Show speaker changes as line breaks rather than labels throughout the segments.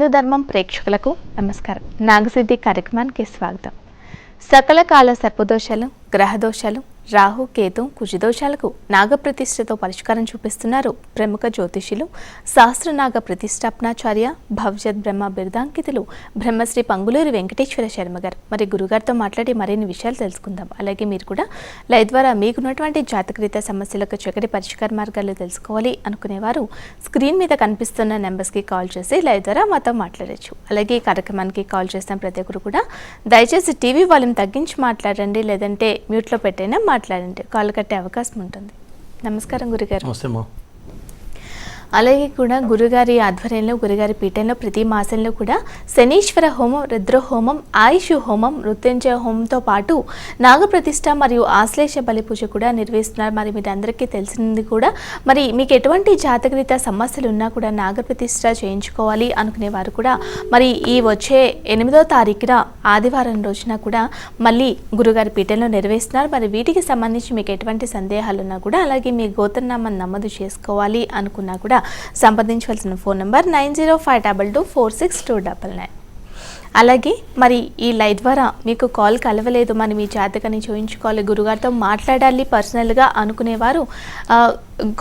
హిందూ ధర్మం ప్రేక్షకులకు నమస్కారం. నాగసిద్ధి కార్యక్రమానికి స్వాగతం. సకల కాల సర్పదోషాలు, గ్రహదోషాలు, రాహు కేతు కుజదోషాలకు నాగప్రతిష్ఠతో పరిష్కారం చూపిస్తున్నారు ప్రముఖ జ్యోతిషులు, సహస్రనాగ ప్రతిష్టాపనాచార్య, భవిష్యత్ బ్రహ్మ బిరుదాంకితులు బ్రహ్మశ్రీ పంగులూరి వెంకటేశ్వర శర్మ గారు. మరి గురుగారితో మాట్లాడి మరిన్ని విషయాలు తెలుసుకుందాం. అలాగే మీరు కూడా లైవ్ ద్వారా మీకున్నటువంటి జాతకరీత సమస్యలకు చక్కటి పరిష్కార మార్గాలు తెలుసుకోవాలి అనుకునేవారు స్క్రీన్ మీద కనిపిస్తున్న నెంబర్స్కి కాల్ చేసి లైవ్ ద్వారా మాతో మాట్లాడచ్చు. అలాగే ఈ కార్యక్రమానికి కాల్ చేసిన ప్రతి ఒక్కరు కూడా దయచేసి టీవీ వాల్యూమ్ తగ్గించి మాట్లాడండి, లేదంటే మ్యూట్లో పెట్టైనా మాట్లాడండి, కాల్ కట్టే అవకాశం ఉంటుంది. నమస్కారం గురుగారు. అలాగే కూడా గురుగారి ఆధ్వర్యంలో, గురుగారి పీఠంలో ప్రతి మాసంలో కూడా శనీశ్వర హోమం, రుద్ర హోమం, ఆయుష్ హోమం, మృత్యుంజయ హోమంతో పాటు నాగప్రతిష్ఠ మరియు ఆశ్లేష బలి పూజ కూడా నిర్వహిస్తున్నారు. మరి మీరు అందరికీ తెలిసింది కూడా. మరి మీకు ఎటువంటి జాతకరీత సమస్యలు ఉన్నా కూడా నాగప్రతిష్ఠ చేయించుకోవాలి అనుకునేవారు కూడా మరి ఈ వచ్చే 8వ తారీఖున ఆదివారం రోజున కూడా మళ్ళీ గురుగారి పీఠంలో నిర్వహిస్తున్నారు. మరి వీటికి సంబంధించి మీకు ఎటువంటి సందేహాలు ఉన్నా కూడా, అలాగే మీ గోత్రనామాన్ని నమోదు చేసుకోవాలి అనుకున్నా కూడా సంప్రదించవలసిన ఫోన్ నంబర్ 9052246299. అలాగే మరి ఈ లైవ్ ద్వారా మీకు కాల్ కలవలేదు, మరి మీ జాతకాన్ని చూయించుకోవాలి, గురుగారితో మాట్లాడాలి పర్సనల్గా అనుకునేవారు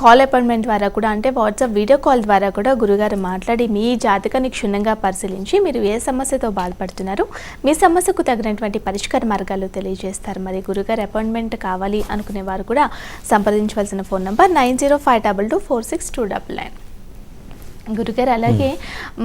కాల్ అపాయింట్మెంట్ ద్వారా కూడా, అంటే వాట్సాప్ వీడియో కాల్ ద్వారా కూడా గురుగారు మాట్లాడి మీ జాతకాన్ని క్షుణ్ణంగా పరిశీలించి మీరు ఏ సమస్యతో బాధపడుతున్నారు, మీ సమస్యకు తగినటువంటి పరిష్కార మార్గాలు తెలియజేస్తారు. మరి గురుగారు అపాయింట్మెంట్ కావాలి అనుకునేవారు కూడా సంప్రదించవలసిన ఫోన్ నంబర్ 9052246299. గురుగారు అలాగే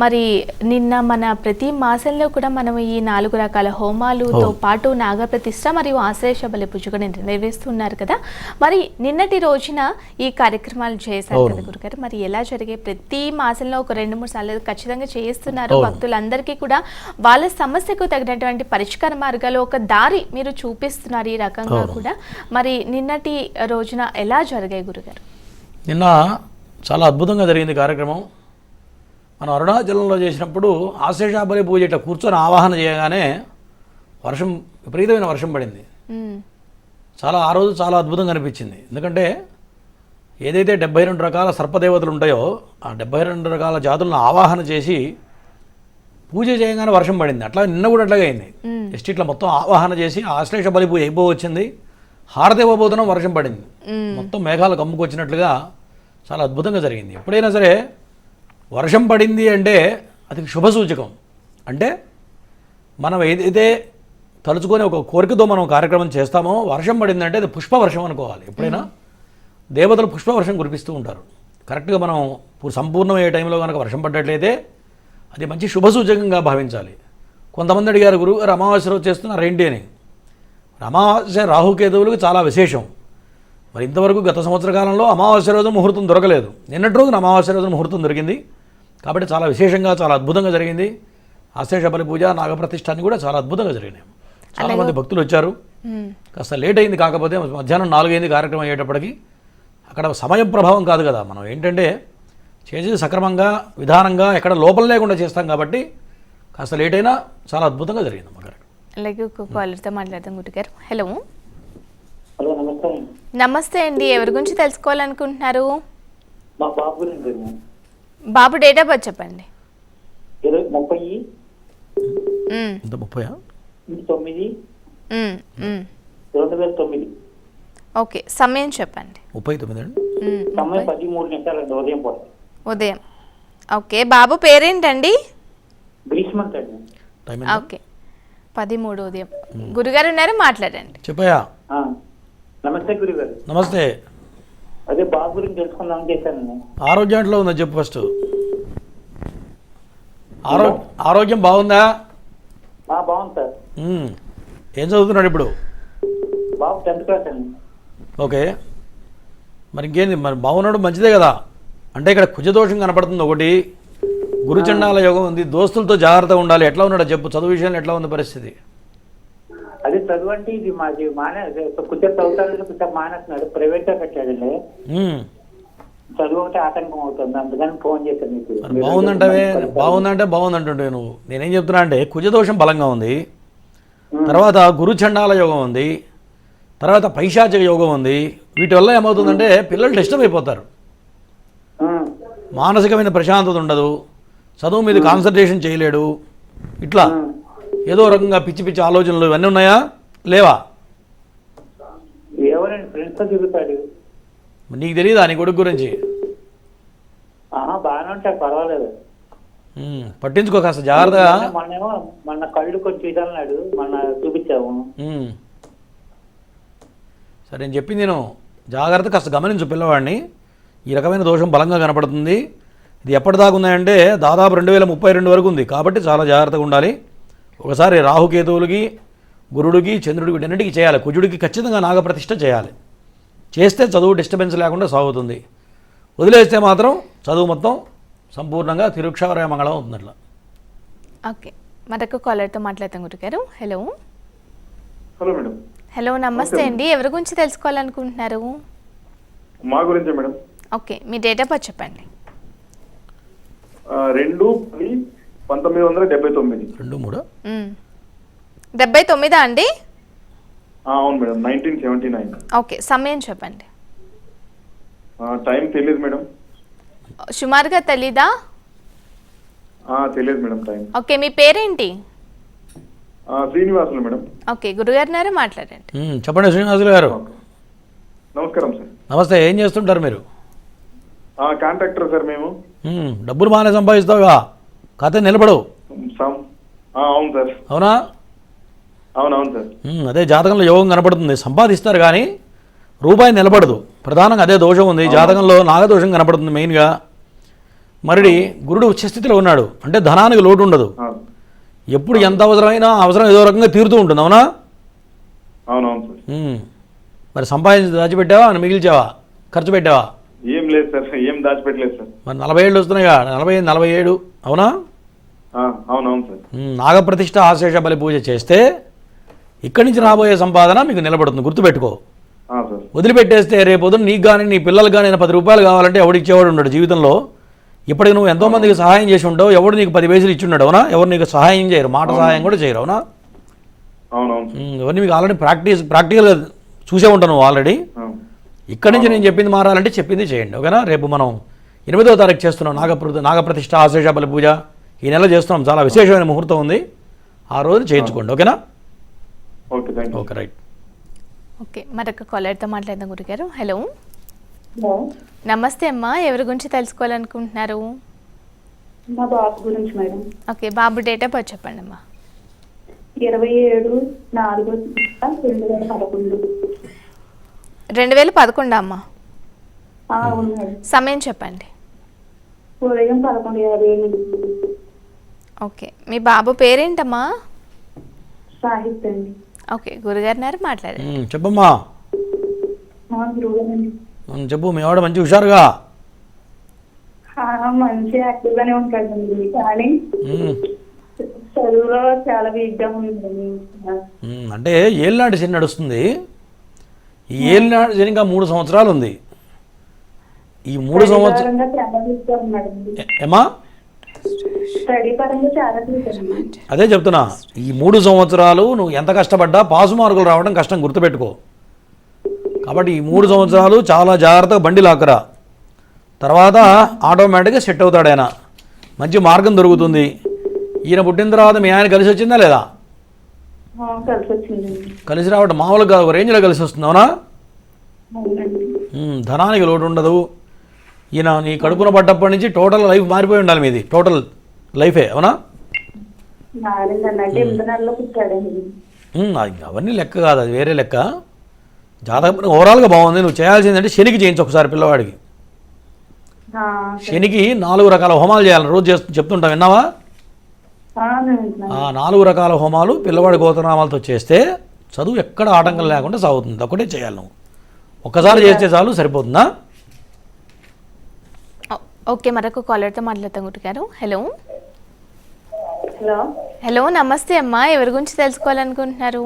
మరి నిన్న మన ప్రతి మాసంలో కూడా మనం ఈ 4 రకాల హోమాలతో పాటు నాగప్రతిష్ఠ మరియు ఆశ్లేష బలి పూజ కూడా నిర్వహిస్తున్నారు కదా. మరి నిన్నటి రోజున ఈ కార్యక్రమాలు చేశారు కదా గురుగారు. మరి ఎలా జరిగే? ప్రతి మాసంలో ఒక 2-3 సార్లు ఖచ్చితంగా చేస్తున్నారు. భక్తులందరికీ కూడా వాళ్ళ సమస్యకు తగినటువంటి పరిష్కార మార్గాలు, ఒక దారి మీరు చూపిస్తున్నారు ఈ రకంగా కూడా. మరి నిన్నటి రోజున ఎలా జరిగాయి గురుగారు?
నిన్న చాలా అద్భుతంగా జరిగింది కార్యక్రమం. మనం అరుణాచలంలో చేసినప్పుడు ఆశ్లేష బలి పూజ ఇట్లా కూర్చొని ఆవాహన చేయగానే వర్షం, విపరీతమైన వర్షం పడింది. ఆ రోజు చాలా అద్భుతంగా అనిపించింది. ఎందుకంటే ఏదైతే 72 రకాల సర్పదేవతలు ఉంటాయో ఆ 72 రకాల జాతులను ఆవాహన చేసి పూజ చేయగానే వర్షం పడింది. అట్లా నిన్న కూడా అట్లాగే అయింది. జస్ట్ ఇట్లా మొత్తం ఆవాహన చేసి ఆశ్లేష బలి పూజ అయిపోవచ్చింది, హారతి ఇవ్వబోతున్నాం, వర్షం పడింది. మొత్తం మేఘాలు కమ్ముకొచ్చినట్లుగా చాలా అద్భుతంగా జరిగింది. ఎప్పుడైనా సరే వర్షం పడింది అంటే అది శుభ సూచకం. అంటే మనం ఏదైతే తలుచుకొని ఒక కోరికతో మనం కార్యక్రమం చేస్తామో, వర్షం పడిందంటే అది పుష్పవర్షం అనుకోవాలి. ఎప్పుడైనా దేవతలు పుష్పవర్షం కురిపిస్తూ ఉంటారు. కరెక్ట్గా మనం సంపూర్ణమయ్యే టైంలో కనుక వర్షం పడ్డట్లయితే అది మంచి శుభ సూచకంగా భావించాలి. కొంతమంది అడిగారు, గురువుగారు అమావాస్య రోజు చేస్తున్నారు ఏంటి అని. అమావాస్య రాహుకేతువులకు చాలా విశేషం. మరి ఇంతవరకు గత సంవత్సర కాలంలో అమావాస్య రోజు ముహూర్తం దొరకలేదు. నిన్నటి రోజున అమావాస్య రోజున ముహూర్తం దొరికింది. కాబట్టి చాలా విశేషంగా, చాలా అద్భుతంగా జరిగింది. ఆశ్లేష బలి పూజ, నాగప్రతిష్ఠాన్ని కూడా చాలా అద్భుతంగా జరిగినాయి. చాలామంది భక్తులు వచ్చారు. కాస్త లేట్ అయింది, కాకపోతే మధ్యాహ్నం 4 అయింది కార్యక్రమం అయ్యేటప్పటికి. అక్కడ సమయం ప్రభావం కాదు కదా, మనం ఏంటంటే చేసేది సక్రమంగా, విధానంగా, ఎక్కడ లోపల లేకుండా చేస్తాం కాబట్టి కాస్త లేట్ అయినా చాలా అద్భుతంగా జరిగింది అమ్మ గారు.
అలాగే ఒక కాలర్తో మాట్లాడదాం గురుగారు. హలో.
నమస్తే.
నమస్తే అండి. ఎవరి గురించి తెలుసుకోవాలనుకుంటున్నారు?
మా బాబు గురించి.
బాబు డేట్ ఆఫ్ బర్త్ చెప్పండి.
30/9/2009.
ఓకే, సమయం చెప్పండి.
39 అండి.
సమయం 13 ఉదయం పూట.
ఉదయం. ఓకే, బాబు పేరేంటండి?
గ్రీష్మంత్ అండి.
ఓకే, 13 ఉదయం. గురుగారు ఉన్నారు, మాట్లాడండి.
చెప్పయా.
నమస్తే గురుగారు.
నమస్తే.
అదే బాబు గురించి తెలుసుకుందామని చేశాను.
ఆరోగ్యం ఎట్లా ఉందో చెప్పు ఫస్ట్. ఆరోగ్యం బాగుందా?
బాగుంది సార్.
ఏం చదువుతున్నాడు ఇప్పుడు?
బాబు 10th క్లాస్ అండి.
ఓకే, మరి ఇంకేంది, మరి బాగున్నాడు, మంచిదే కదా. అంటే ఇక్కడ కుజదోషం కనపడుతుంది ఒకటి, గురుచండాల యోగం ఉంది, దోస్తులతో జాగ్రత్తగా ఉండాలి. ఎట్లా ఉన్నాడో చెప్పు, చదువు విషయంలో ఎట్లా ఉంది పరిస్థితి?
అదే చదువు అంటే ఇది మాది కొంచెం చదువుతాడు, కొంచెం మానేస్తున్నాడు. ప్రైవేట్ గా పెట్టాడండి. చదువు ఒకటి ఆటంకం అవుతుంది, అందుకని ఫోన్ చేశాను మీకు.
బాగుందంటే బాగుందంటుంటే నువ్వు. నేనేం చెప్తున్నా అంటే కుజదోషం బలంగా ఉంది, తర్వాత గురుచండాల యోగం ఉంది, తర్వాత పైశాచిక యోగం ఉంది. వీటి వల్ల ఏమవుతుందంటే పిల్లలు డిస్టర్బ్ అయిపోతారు, మానసికమైన ప్రశాంతత ఉండదు, చదువు మీద కాన్సన్ట్రేషన్ చేయలేడు, ఇట్లా ఏదో రకంగా పిచ్చి పిచ్చి ఆలోచనలు ఇవన్నీ ఉన్నాయా లేవా?
ఎవరండి ఫ్రెండ్స్ తో తిరుగుతాడు.
నీకు తెలియదా నీ కొడుకు గురించి?
బాగానే ఉంటాయి, పర్వాలేదు.
పట్టించుకో కాస్త జాగ్రత్తగా.
మొన్న కళ్ళు కొంచెం ఇదన్నాడు, మొన్న చూపించాము.
సరే నేను చెప్పింది నేను జాగ్రత్త కాస్త గమనించు పిల్లవాడిని. ఈ రకమైన దోషం బలంగా కనపడుతుంది. ఇది ఎప్పటిదాకా ఉన్నాయంటే దాదాపు 2032 వరకు ఉంది. కాబట్టి చాలా జాగ్రత్తగా ఉండాలి. ఒకసారి రాహుకేతువులకి, గురుడికి, చంద్రుడికి వీటన్నిటికీ చేయాలి. కుజుడికి ఖచ్చితంగా నాగప్రతిష్ఠ చేయాలి. చేస్తే చదువు డిస్టర్బెన్స్ లేకుండా సాగుతుంది. వదిలేస్తే మాత్రం చదువు మొత్తం సంపూర్ణంగా తిరుక్షారాయ మంగళం అవుతుంది. అట్లా.
ఓకే, మరొక కాలర్తో మాట్లాడతాం గురుగారు. హలో.
Hello madam.
హలో, నమస్తే అండి. ఎవరి గురించి తెలుసుకోవాలనుకుంటున్నారు?
మా గురించే మేడం.
ఓకే, మీ డేట్ ఆఫ్ బర్త్ చెప్పండి.
2/10/1979.
79 అండి?
అవును మేడం, 1979.
ఓకే, సమయం చెప్పండి.
టైం తెలియదు మేడం.
సుమారుగా తెలీదా?
తెలియదు మేడం టైం.
ఓకే, మీ పేరేంటి?
శ్రీనివాసులు మేడం.
ఓకే, గురుగారినారా మాట్లాడండి.
చెప్పండి శ్రీనివాసులు గారు.
నమస్కారం సార్.
నమస్తే. ఏం చేస్తుంటారు మీరు?
కాంట్రాక్టర్ సార్ మేము.
డబ్బులు బాగానే సంపాదిస్తావుగా, కథ నిలబడవు.
అవును సార్.
అవునా?
అవునవును సార్.
అదే జాతకంలో యోగం కనపడుతుంది, సంపాదిస్తారు కానీ రూపాయి నిలబడదు. ప్రధానంగా అదే దోషం ఉంది జాతకంలో. నాగదోషం కనపడుతుంది మెయిన్గా. మరి గురుడు ఉచ్చస్థితిలో ఉన్నాడు అంటే ధనానికి లోటు ఉండదు. ఎప్పుడు ఎంత అవసరమైనా అవసరం ఏదో రకంగా తీరుతూ ఉంటుంది. అవునా?
అవునవును సార్.
మరి సంపాదించి దాచిపెట్టావా, మిగిల్చావా, ఖర్చు పెట్టావా?
ఏం లేదు సార్, ఏం దాచిపెట్టలేదు సార్.
మరి 40 ఏళ్ళు వస్తున్నాయిగా, 40, 47. అవునా?
అవునవును సార్.
నాగప్రతిష్ఠ ఆశేష బలి పూజ చేస్తే ఇక్కడి నుంచి రాబోయే సంపాదన మీకు నిలబడుతుంది, గుర్తుపెట్టుకో. వదిలిపెట్టేస్తే రేపొద్దున నీకు కానీ నీ పిల్లలకు కానీ 10 రూపాయలు కావాలంటే ఎవడిచ్చేవాడు ఉండడు జీవితంలో. ఇప్పటికి నువ్వు ఎంతోమందికి సహాయం చేసి ఉంటావు, ఎవడు నీకు 10 పైసలు ఇచ్చున్నాడు. అవునా? ఎవరు నీకు సహాయం చేయరు, మాట సహాయం కూడా చేయరు. అవునా? ఎవరిని మీకు ఆల్రెడీ ప్రాక్టికల్గా చూసే ఉంటాను నువ్వు ఆల్రెడీ. ఇక్కడి నుంచి నేను చెప్పింది మారాలంటే చెప్పింది చేయండి. ఓకేనా? రేపు మనం 8వ తారీఖు చేస్తున్నాం నాగప్రతిష్ఠ ఆశేష బలి పూజ. ఈ నెల చేస్తున్నాం, చాలా విశేషమైన ముహూర్తం ఉంది. ఆ రోజు చేయించుకోండి. ఓకేనా? Okay, right.
ఓకే, మరొక కాలర్తో మాట్లాడదాం గురుగారు. హలో. నమస్తే అమ్మా, ఎవరి గురించి తెలుసుకోవాలనుకుంటున్నారు?
మా బాబు గురించి madam.
Okay, Babu date of birth చెప్పండి అమ్మా.
27/4/2011.
2011 అమ్మా?
అవును మేడం.
సమయం చెప్పండి.
ఉదయం 11:50.
ఓకే, మీ బాబు పేరేంటమ్మా?
సాహిత్య అండి.
ఓకే, గురుగారినారు మాట్లాడండి.
చెప్పమ్మా. చెప్పు. మీ వాడు మంచి హుషారుగా
మంచి యాక్టివ్ గానే ఉంటాడండి, కానీ చదువులో చాలా వీక్ గా ఉందండి.
అంటే ఏళ్ళనాటి శని నడుస్తుంది. ఈ ఏళ్ళనాటి శని ఇంకా 3 సంవత్సరాలు ఉంది. ఈ 3 సంవత్సరాలు ఏమా
స్టడీ పరంగా చాలా చూసాను.
అదే చెప్తున్నా, ఈ 3 సంవత్సరాలు నువ్వు ఎంత కష్టపడ్డా పాసు మార్కులు రావడం కష్టం, గుర్తుపెట్టుకో. కాబట్టి ఈ 3 సంవత్సరాలు చాలా జాగ్రత్తగా బండి లాక్కరా. తర్వాత ఆటోమేటిక్గా సెట్ అవుతాడు ఆయన, మంచి మార్గం దొరుకుతుంది. ఈయన పుట్టిన తర్వాత మీ ఆయన కలిసి వచ్చిందా లేదా?
కలిసి వచ్చింది.
కలిసి రావడం మామూలుగా ఒక రేంజ్లో కలిసి వస్తుంది. అవునా? ధనానికి లోటు ఉండదు. ఈయన నీ కడుపున పడ్డప్పటి నుంచి టోటల్ లైఫ్ మారిపోయి ఉండాలి మీది, టోటల్ లైఫే. అవునా? అవన్నీ లెక్క కాదు, అది వేరే లెక్క. జాతకం ఓవరాల్గా బాగుంది. నువ్వు చేయాల్సిందంటే శనికి చేయించు ఒకసారి పిల్లవాడికి. శనికి 4 రకాల హోమాలు చేయాలి రోజు చెప్తుంటాం, విన్నావా? 4 రకాల హోమాలు పిల్లవాడి గోత్రనామాలతో చేస్తే చదువు ఎక్కడ ఆటంకం లేకుండా సాగుతుంది. ఒకటే చేయాలి నువ్వు, ఒక్కసారి చేస్తే చాలు, సరిపోతుందా?
ఓకే, మరొక కాలర్తో మాట్లాడతాం గురుగారు. హలో.
హలో.
హలో, నమస్తే అమ్మా, ఎవరి గురించి తెలుసుకోవాలనుకుంటున్నారు?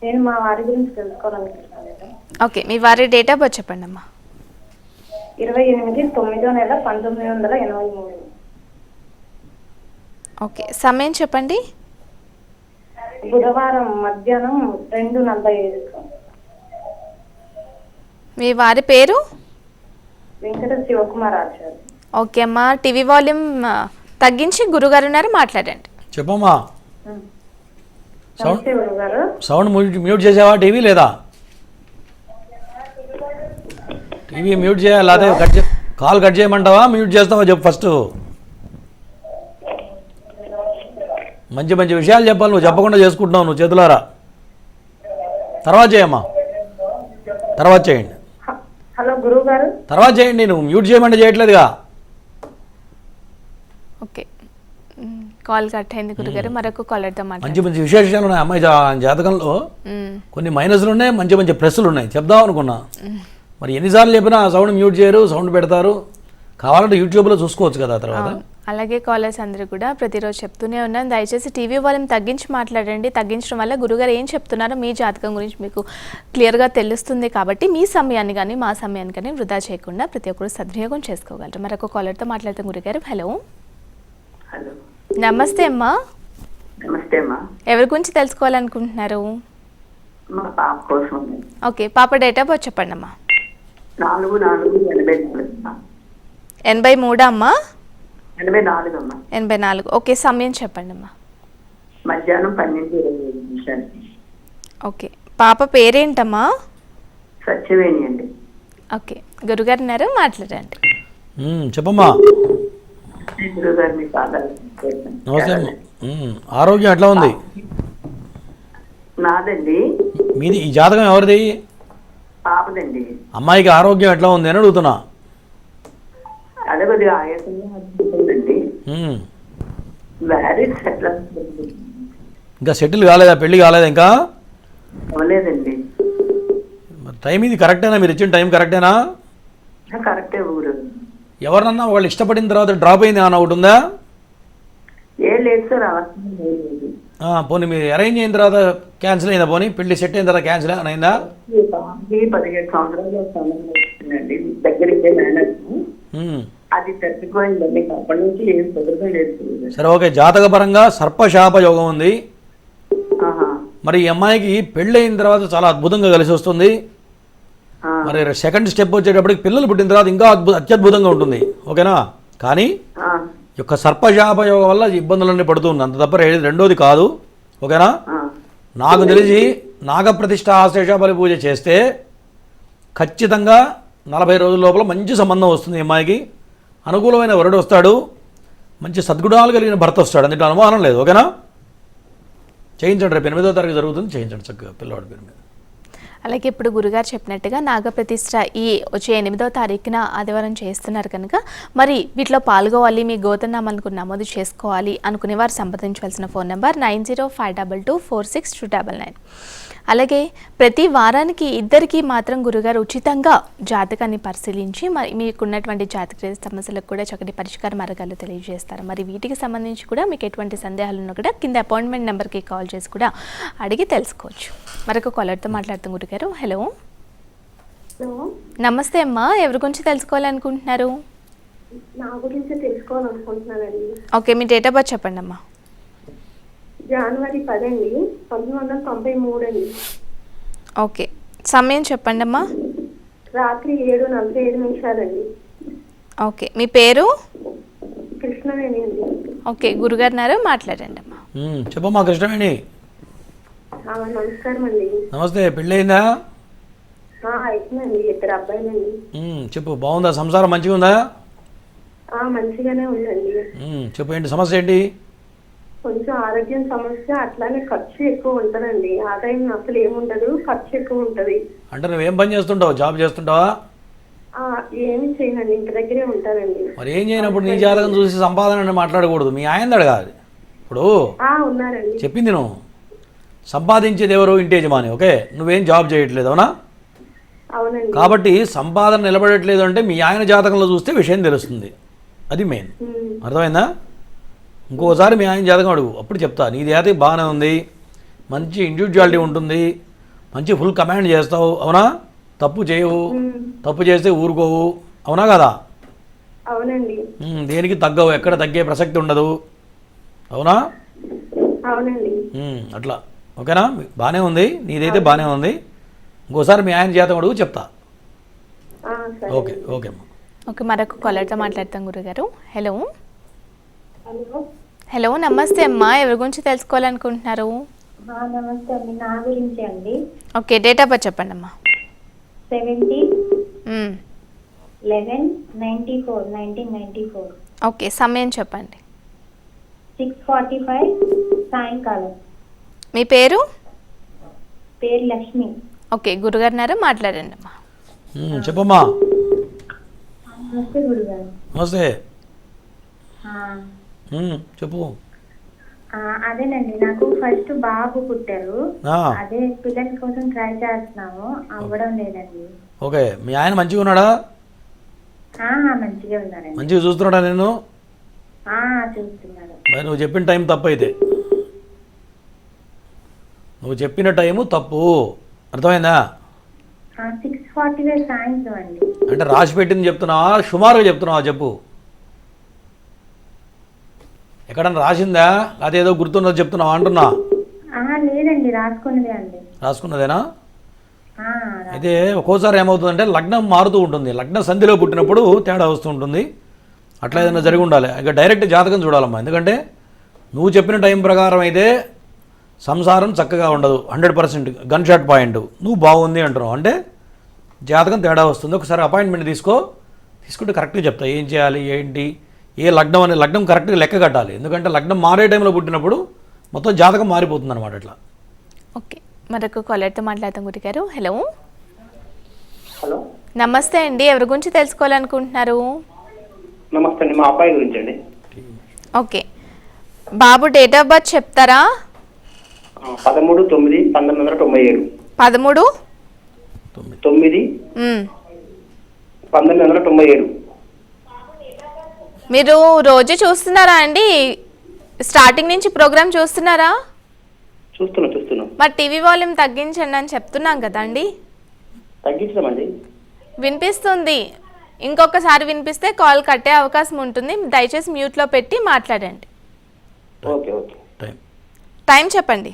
నేను మా వారి గురించి తెలుసుకోవాలనుకుంటున్నాను.
ఓకే, మీ వారి డేట్ ఆఫ్ బర్త్ చెప్పండి అమ్మా.
28/9/1983.
ఓకే, సమయం చెప్పండి.
బుధవారం మధ్యాహ్నం 2:45.
మీ వారి పేరు?
వెంకట శివకుమార్ ఆచార్య.
ఓకే అమ్మా, టీవీ వాల్యూమ్ తగ్గించి గురుగారు ఉన్నారు, మాట్లాడండి.
చెప్పమ్మా.
నమస్తే గురుగారు.
సౌండ్ మ్యూట్ చేసావా? టీవీ లేదా? టీవీ మ్యూట్ చేయాలి, అదే కాల్ కట్ చేయమంటావా మ్యూట్ చేస్తావా చెప్పు ఫస్ట్. మంచి మంచి విషయాలు చెప్పాలి, నువ్వు చెప్పకుండా చేసుకుంటున్నావు నువ్వు చేతులారా. తర్వాత చేయమ్మా, తర్వాత చేయండి,
హలో గురుగారు.
తర్వాత చేయండి. నువ్వు మ్యూట్ చేయమంటే చేయట్లేదుగా.
ఓకే, కాల్ కట్ అయింది గురుగారు. మరొక కాలర్తో
మంచి
మాట్లాడండి.
మంచి విశేషాలు ఉన్నాయి అమ్మాయి జాతకంలో. కొన్ని మైనస్లు ఉన్నాయి, మంచి మంచి ప్లస్లు ఉన్నాయి. చెప్దాం అనుకున్నా, మరి ఎన్నిసార్లు చెప్పినా సౌండ్ మ్యూట్ చేయరు, సౌండ్ పెడతారు. కావాలంటే యూట్యూబ్లో చూసుకోవచ్చు కదా తర్వాత.
అలాగే కాలర్స్ అందరూ కూడా ప్రతిరోజు చెప్తూనే ఉన్నాను, దయచేసి టీవీ వాల్యూమ్ తగ్గించి మాట్లాడండి. తగ్గించడం వల్ల గురుగారు ఏం చెప్తున్నారో మీ జాతకం గురించి మీకు క్లియర్గా తెలుస్తుంది. కాబట్టి మీ సమయాన్ని కానీ మా సమయాన్ని కానీ వృధా చేయకుండా ప్రతి ఒక్కరు సద్వినియోగం చేసుకోగలరు. మరొక కాలర్తో మాట్లాడతాం గురుగారు. హలో,
హలో,
నమస్తే అమ్మా.
నమస్తే అమ్మా.
ఎవరి గురించి తెలుసుకోవాలనుకుంటున్నారు?
మా పాప కోసం
ఓకే, పాప డేట్ ఆఫ్ బర్త్ చెప్పండి అమ్మా.
4/4/84
83 అమ్మా?
84 అమ్మా.
84. ఓకే, సమయం చెప్పండి అమ్మా.
మధ్యాహ్నం 12:25.
ఓకే, పాప పేరేంటమ్మా?
సత్యవేణి అండి.
ఓకే, గురుగారు ఉన్నారు, మాట్లాడండి.
చెప్పమ్మా.
గురుగారు మీ పాదాలు
నమస్తే అమ్మా. ఆరోగ్యం ఎట్లా ఉంది?
నాదండి.
మీది ఈ జాతకం ఎవరిది?
పాపదండి.
అమ్మాయికి ఆరోగ్యం ఎట్లా ఉంది అని అడుగుతున్నా.
అదే కొద్దిగా ఆయాసంగా అనిపిస్తుందండి. మ్యారేజ్ ఎట్లా
ఇంకా సెటిల్ కాలేదా? పెళ్ళి కాలేదా ఇంకా?
అవ్వలేదండి.
మరి టైం ఇది కరెక్టేనా? మీరు ఇచ్చిన టైం కరెక్టేనా?
కరెక్టే ఊరు.
ఎవరినన్నా వాళ్ళు ఇష్టపడిన తర్వాత డ్రాప్ అయింది ఏమన్నా ఒకటి ఉందా?
ఏం లేదు సార్, అవసరం లేదు.
పోనీ మీరు అరేంజ్ అయిన తర్వాత క్యాన్సిల్ అయిందా? పోనీ పెళ్లి సెట్ అయిన తర్వాత క్యాన్సిల్ అయిందా?
17 సంవత్సరాలు దగ్గరికి మేనేజ్ అది తప్పిపోయిందండి. అప్పటి నుంచి ఏం కుదరలేదు.
సరే, ఓకే. జాతక పరంగా సర్పశాప యోగం ఉంది. మరి ఈ అమ్మాయికి పెళ్ళి అయిన తర్వాత చాలా అద్భుతంగా కలిసి వస్తుంది. మరి సెకండ్ స్టెప్ వచ్చేటప్పటికి పిల్లలు పుట్టిన తర్వాత ఇంకా అత్యద్భుతంగా ఉంటుంది. ఓకేనా? కానీ ఈ యొక్క సర్పశాప యోగం వల్ల ఇబ్బందులన్నీ పడుతుంది, అంత తప్ప రెండోది కాదు. ఓకేనా? నాకు తెలిసి నాగప్రతిష్ఠ ఆశ్లేష పూజ చేస్తే ఖచ్చితంగా 40 రోజుల లోపల మంచి సంబంధం వస్తుంది. ఈ అమ్మాయికి అనుకూలమైన వరుడు వస్తాడు, మంచి సద్గుణాలు కలిగిన భర్త వస్తాడు, అందులో అనుమానం లేదు. ఓకేనా? చేయించండి, రేపు 8వ తారీఖు జరుగుతుంది, చేయించండి చక్కగా పిల్లవాడి పేరు మీద.
అలాగే ఇప్పుడు గురుగారు చెప్పినట్టుగా నాగప్రతిష్ఠ ఈ వచ్చే 8వ తారీఖున ఆదివారం చేస్తున్నారు కనుక మరి వీటిలో పాల్గొవాలి, మీ గోత్రనామాలకు నమోదు చేసుకోవాలి అనుకునే వారు సంప్రదించవలసిన ఫోన్ నెంబర్ 9052246299. అలాగే ప్రతి వారానికి ఇద్దరికి మాత్రం గురుగారు ఉచితంగా జాతకాన్ని పరిశీలించి మరి మీకున్నటువంటి జాతక సమస్యలకు కూడా చక్కటి పరిష్కార మార్గాలు తెలియజేస్తారు. మరి వీటికి సంబంధించి కూడా మీకు ఎటువంటి సందేహాలు ఉన్నా కూడా కింద అపాయింట్మెంట్ నెంబర్కి కాల్ చేసి కూడా అడిగి తెలుసుకోవచ్చు. మరొక కాలర్తో మాట్లాడుతాం గురుగారు. హలో, నమస్తే అమ్మా. ఎవరి గురించి తెలుసుకోవాలనుకుంటున్నారు?
నా గురించి తెలుసుకోవాలనుకుంటున్నానండి.
ఓకే, మీ డేట్ ఆఫ్ బర్త్ చెప్పండి అమ్మా.
జనవరి 10 అండి, 1993 అండి.
ఓకే, సమయం చెప్పండి అమ్మా.
రాత్రి 7:47 అండి.
ఓకే, మీ పేరు?
కృష్ణవేణి అండి.
ఓకే, గురుగారు మాట్లాడండి అమ్మా.
చెప్పమ్మా కృష్ణవేణి.
నమస్కారం అండి.
నమస్తే. పెళ్ళయిందా?
అయిపోయిందండి, 2 అబ్బాయిలండి.
చెప్పు, బాగుందా? సంసారం మంచిగా ఉందా?
మంచిగానే ఉందండి.
చెప్పు, ఏంటి సమస్య ఏంటి?
కొంచెం ఆరోగ్యం సమస్య, అట్లానే ఖర్చు ఎక్కువ ఉంటుందండి. ఆదాయం అసలు ఏముండదు, ఖర్చు ఎక్కువ ఉంటది.
అంటే నువ్వేం పని చేస్తుంటావు? జాబ్ చేస్తుంటావా?
ఏమి చేయనండి, ఇంటి దగ్గరే ఉంటానండి.
మరి ఏం చేయనప్పుడు నీ జాతకం చూసి సంపాదన మాట్లాడకూడదు, మీ ఆయన అడగాలి. ఇప్పుడు
ఉన్నారండి.
చెప్పింది నువ్వు సంపాదించేది ఎవరు? ఇంటి యజమాని. ఓకే, నువ్వేం జాబ్ చేయట్లేదు, అవునా?
అవునండి.
కాబట్టి సంపాదన నిలబడట్లేదు అంటే మీ ఆయన జాతకంలో చూస్తే విషయం తెలుస్తుంది, అది మెయిన్. అర్థమైందా? ఇంకోసారి మీ ఆయన జాతకం అడుగు, అప్పుడు చెప్తా. నీ జాతకం బాగానే ఉంది, మంచి ఇండివిజువాలిటీ ఉంటుంది, మంచి ఫుల్ కమాండ్ చేస్తావు, అవునా? తప్పు చేయవు, తప్పు చేస్తే ఊరుకోవు, అవునా కదా?
అవునండి.
దేనికి తగ్గవు, ఎక్కడ తగ్గే ప్రసక్తి ఉండదు, అవునా?
అవునండి.
అట్లా. ఓకేనా? బాగానే ఉంది, నీదైతే బాగానే ఉంది. ఇంకోసారి మీ ఆయన జాతకం అడుగు, చెప్తా. ఓకే, ఓకే అమ్మా.
ఓకే, మరొక కాలర్తో మాట్లాడతాం గురుగారు. హలో
హలో
హలో, నమస్తే అమ్మా. ఎవరి గురించి తెలుసుకోవాలనుకుంటున్నారు?
నమస్తే అండి, నా గురించి అండి.
ఓకే, డేట్ ఆఫ్ బర్త్ చెప్పండి అమ్మా.
17/11/1994.
ఓకే, సమయం చెప్పండి.
6:45 సాయంకాలం.
మీ పేరు?
పేరు లక్ష్మి.
ఓకే, గురుగారు మాట్లాడండి అమ్మా.
చెప్పమ్మా.
నమస్తే గురుగారు.
నమస్తే.
ఆ,
చెప్పు.
అదేనండి, నాకు ఫస్ట్ బాబు పుట్టారు.
ఆ.
అదే పిల్లల కోసం ట్రై చేస్తున్నాము, అవ్వడం లేదండి.
ఓకే, మీ ఆయన మంచిగా ఉన్నాడా?
మంచిగా ఉన్నారండి.
మంచిగా చూస్తున్నాడా నేను?
చూస్తున్నారు.
మరి నువ్వు చెప్పిన టైం తప్పు అయితే. నువ్వు చెప్పిన టైము తప్పు, అర్థమైందా?
6:45 సాయంత్రం అండి.
అంటే రాసి పెట్టింది చెప్తున్నావా, సుమారుగా చెప్తున్నావా చెప్పు. ఎక్కడన్నా రాసిందా, అదే ఏదో గుర్తున్నది చెప్తున్నావా అంటున్నా?
లేదండి, రాసుకున్నదే అండి.
రాసుకున్నదేనా? అయితే ఒక్కోసారి ఏమవుతుందంటే లగ్నం మారుతూ ఉంటుంది. లగ్న సంధిలో పుట్టినప్పుడు తేడా వస్తూ ఉంటుంది. అట్లా ఏదైనా జరిగి ఉండాలి. ఇక డైరెక్ట్ జాతకం చూడాలమ్మా. ఎందుకంటే నువ్వు చెప్పిన టైం ప్రకారం అయితే సంసారం చక్కగా ఉండదు, 100% గన్ షాట్ పాయింట్. నువ్వు బాగుంది అంటున్నావు అంటే జాతకం తేడా వస్తుంది. ఒకసారి అపాయింట్మెంట్ తీసుకుంటే కరెక్ట్గా చెప్తా ఏం చేయాలి, ఏంటి, ఏ లగ్నం అనే లగ్నం కరెక్ట్గా లెక్క కట్టాలి. ఎందుకంటే లగ్నం మారే టైంలో పుట్టినప్పుడు మొత్తం జాతకం మారిపోతుంది అనమాట. ఇట్లా.
ఓకే, మరొక కాలర్తో మాట్లాడతాం గురుగారు. హలో
హలో
నమస్తే అండి. ఎవరి గురించి తెలుసుకోవాలనుకుంటున్నారు?
నమస్తే అండి, మా అబ్బాయి గురించి అండి.
Okay, Babu date of birth చెప్తారా?
13/9/1997.
13/9/1997. మీరు రోజు చూస్తున్నారా అండి? స్టార్టింగ్ నుంచి ప్రోగ్రామ్ చూస్తున్నారా?
చూస్తున్నాం.
మరి టీవీ వాల్యూమ్ తగ్గించండి అని చెప్తున్నాం కదండి.
తగ్గించమండి.
వినిపిస్తుంది. ఇంకొకసారి వినిపిస్తే కాల్ కట్టే అవకాశం ఉంటుంది. దయచేసి మ్యూట్లో పెట్టి మాట్లాడండి.
ఓకే.
టైం చెప్పండి.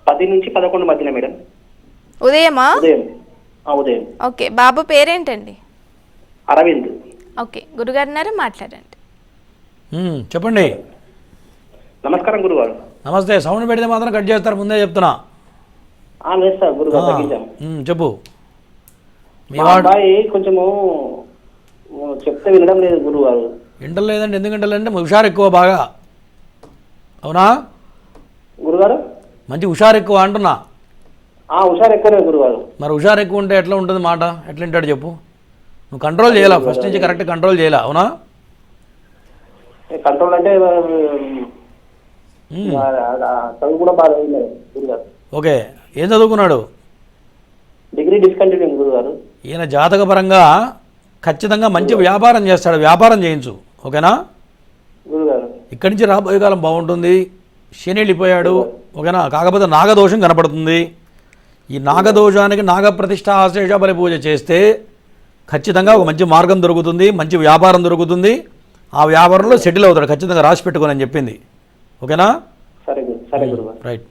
10 నుంచి 11 మధ్యన మేడం.
ఉదయమా?
ఉదయం.
ఓకే, బాబు పేరేంటండి?
అరవింద్.
ఓకే, గురుగారు మాట్లాడండి.
చెప్పండి.
నమస్కారం గురుగారు.
నమస్తే. సౌండ్ పెడితే మాత్రం కట్ చేస్తారు, ముందే చెప్తున్నా.
లేదు సార్, గురుగారు తగ్గించాము.
చెప్పు. మీ
మా అబ్బాయి కొంచెము చెప్తే వినడం లేదు గురుగారు.
వింటం లేదండి. ఎందుకు వింటలేదంటే హుషారు ఎక్కువ బాగా. అవునా
గురుగారు?
మంచి హుషారు ఎక్కువ అంటున్నా.
హుషారు ఎక్కువనే గురుగారు.
మరి హుషారు ఎక్కువ ఉంటే ఎట్లా ఉంటుంది మాట, ఎట్లా వింటాడు చెప్పు. నువ్వు కంట్రోల్ చేయాలా, ఫస్ట్ నుంచి కరెక్ట్ కంట్రోల్ చేయాలా. అవునా?
కంట్రోల్ అంటే చదువు కూడా బాగా గురుగారు.
ఓకే, ఏం చదువుకున్నాడు?
డిగ్రీ డిస్కంటిన్యూ గురుగారు.
ఈయన జాతకపరంగా ఖచ్చితంగా మంచి వ్యాపారం చేస్తాడు, వ్యాపారం చేయించు. ఓకేనా
గురుగారు?
ఇక్కడి నుంచి రాబోయే కాలం బాగుంటుంది. శని వెళ్ళిపోయాడు. ఓకేనా? కాకపోతే నాగదోషం కనపడుతుంది. ఈ నాగదోషానికి నాగప్రతిష్ఠ ఆశ్లేష బలి పూజ చేస్తే ఖచ్చితంగా ఒక మంచి మార్గం దొరుకుతుంది, మంచి వ్యాపారం దొరుకుతుంది. ఆ వ్యాపారంలో సెటిల్ అవుతాడు ఖచ్చితంగా, రాసి పెట్టుకోనని చెప్పింది. ఓకేనా?
సరే గురుగారు.
రైట్.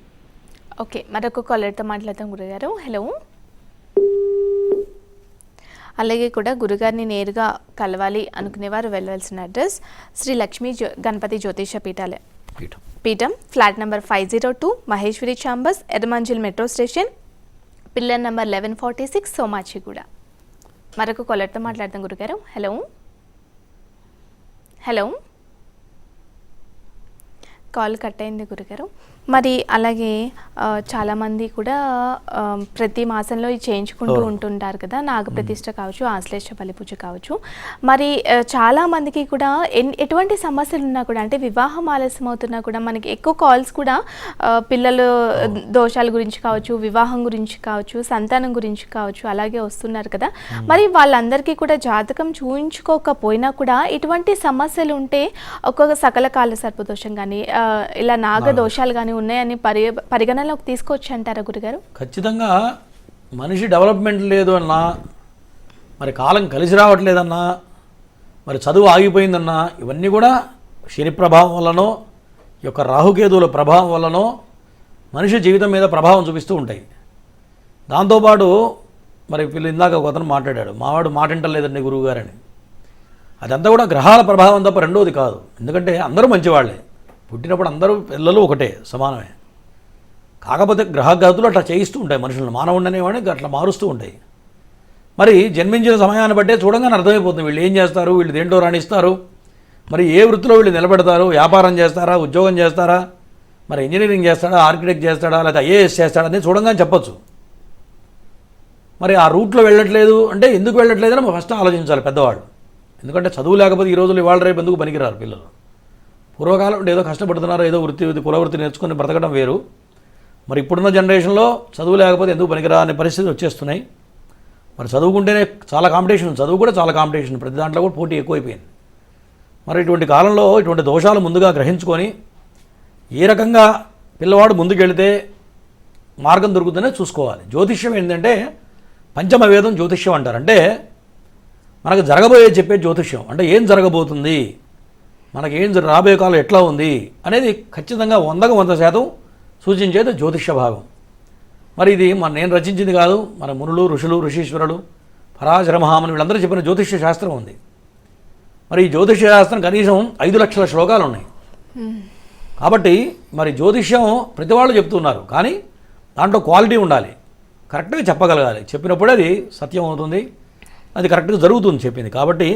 ఓకే, మరొక కాలర్తో మాట్లాడతాం గురుగారు. హలో. అలాగే కూడా గురుగారిని నేరుగా కలవాలి అనుకునేవారు వెళ్ళవలసిన అడ్రస్ శ్రీ లక్ష్మీ గణపతి జ్యోతిష పీఠం, flat number 502, Maheshwari chambers, Erram Manzil metro station, pillar number 1146, సోమాచిగూడ. మరొక కాలర్తో మాట్లాడతాం గురుగారు. హలో. కాల్ కట్ అయింది గురుగారు. మరి అలాగే చాలామంది కూడా ప్రతి మాసంలో చేయించుకుంటూ ఉంటుంటారు కదా, నాగప్రతిష్ఠ కావచ్చు, ఆశ్లేష బలిపూజ కావచ్చు. మరి చాలామందికి కూడా ఎటువంటి సమస్యలు ఉన్నా కూడా, అంటే వివాహం ఆలస్యం అవుతున్నా కూడా మనకి ఎక్కువ కాల్స్ కూడా పిల్లలు దోషాల గురించి కావచ్చు, వివాహం గురించి కావచ్చు, సంతానం గురించి కావచ్చు అలాగే వస్తున్నారు కదా. మరి వాళ్ళందరికీ కూడా జాతకం చూయించుకోకపోయినా కూడా ఇటువంటి సమస్యలు ఉంటే ఒక్కొక్క సకల కాల సర్పదోషం కానీ ఇలా నాగదోషాలు కానీ ఉన్నాయని పరిగణనలోకి తీసుకోవచ్చు అంటారా గురుగారు?
ఖచ్చితంగా. మనిషి డెవలప్మెంట్ లేదు అన్నా, మరి కాలం కలిసి రావట్లేదన్నా, మరి చదువు ఆగిపోయిందన్నా, ఇవన్నీ కూడా శని ప్రభావం వల్లనో, ఈ యొక్క రాహుకేతువుల ప్రభావం వల్లనో మనిషి జీవితం మీద ప్రభావం చూపిస్తూ ఉంటాయి. దాంతోపాటు మరి వీళ్ళు ఇందాక ఒక అతను మాట్లాడాడు, మావాడు మాట వింటలేదండి గురువు గారని. అదంతా కూడా గ్రహాల ప్రభావం తప్ప రెండోది కాదు. ఎందుకంటే అందరూ మంచివాళ్ళే, పుట్టినప్పుడు అందరూ పిల్లలు ఒకటే, సమానమే. కాకపోతే గ్రహగతులు అట్లా చేయిస్తూ ఉంటాయి మనుషులను, మానవుడు అనేవాడిని అట్లా మారుస్తూ ఉంటాయి. మరి జన్మించిన సమయాన్ని బట్టే చూడంగానే అర్థమైపోతుంది వీళ్ళు ఏం చేస్తారు, వీళ్ళు దేంట్లో రాణిస్తారు, మరి ఏ వృత్తిలో వీళ్ళు నిలబెడతారు, వ్యాపారం చేస్తారా, ఉద్యోగం చేస్తారా, మరి ఇంజనీరింగ్ చేస్తాడా, ఆర్కిటెక్ట్ చేస్తాడా, లేదా ఐఏఎస్ చేస్తాడా అనేది చూడంగానే చెప్పచ్చు. మరి ఆ రూట్లో వెళ్ళట్లేదు అంటే ఎందుకు వెళ్ళట్లేదని ఫస్ట్ ఆలోచించాలి పెద్దవాళ్ళు. ఎందుకంటే చదువు లేకపోతే ఈ రోజులు ఇవాళ రేపు ఎందుకు పనికిరారు పిల్లలు. పూర్వకాలం ఏదో కష్టపడుతున్నారు, ఏదో కులవృత్తి నేర్చుకుని బ్రతకడం వేరు. మరి ఇప్పుడున్న జనరేషన్లో చదువు లేకపోతే ఎందుకు పనికిరా అనే పరిస్థితి వచ్చేస్తున్నాయి. మరి చదువుకుంటేనే చాలా కాంపిటీషన్, చదువు కూడా చాలా కాంపిటీషన్, ప్రతి దాంట్లో కూడా పోటీ ఎక్కువైపోయింది. మరి ఇటువంటి కాలంలో ఇటువంటి దోషాలు ముందుగా గ్రహించుకొని ఏ రకంగా పిల్లవాడు ముందుకెళ్తే మార్గం దొరుకుతుందనే చూసుకోవాలి. జ్యోతిష్యం ఏంటంటే పంచమ వేదం జ్యోతిష్యం అంటారు. అంటే మనకు జరగబోయే చెప్పే జ్యోతిష్యం, అంటే ఏం జరగబోతుంది, మనకి ఏం రాబోయే కాలం ఎట్లా ఉంది అనేది ఖచ్చితంగా 100% సూచించేది జ్యోతిష్య భాగం. మరి ఇది నేను రచించింది కాదు, మన మునులు, ఋషులు, ఋషీశ్వరులు, పరాశర మహాముని వీళ్ళందరూ చెప్పిన జ్యోతిష్య శాస్త్రం ఉంది. మరి ఈ జ్యోతిష్య శాస్త్రం కనీసం 5 లక్షల శ్లోకాలు ఉన్నాయి. కాబట్టి మరి జ్యోతిష్యం ప్రతి వాళ్ళు చెప్తున్నారు, కానీ దాంట్లో క్వాలిటీ ఉండాలి, కరెక్ట్గా చెప్పగలగాలి. చెప్పినప్పుడే అది సత్యం అవుతుంది, అది కరెక్ట్గా జరుగుతుంది చెప్పింది. కాబట్టి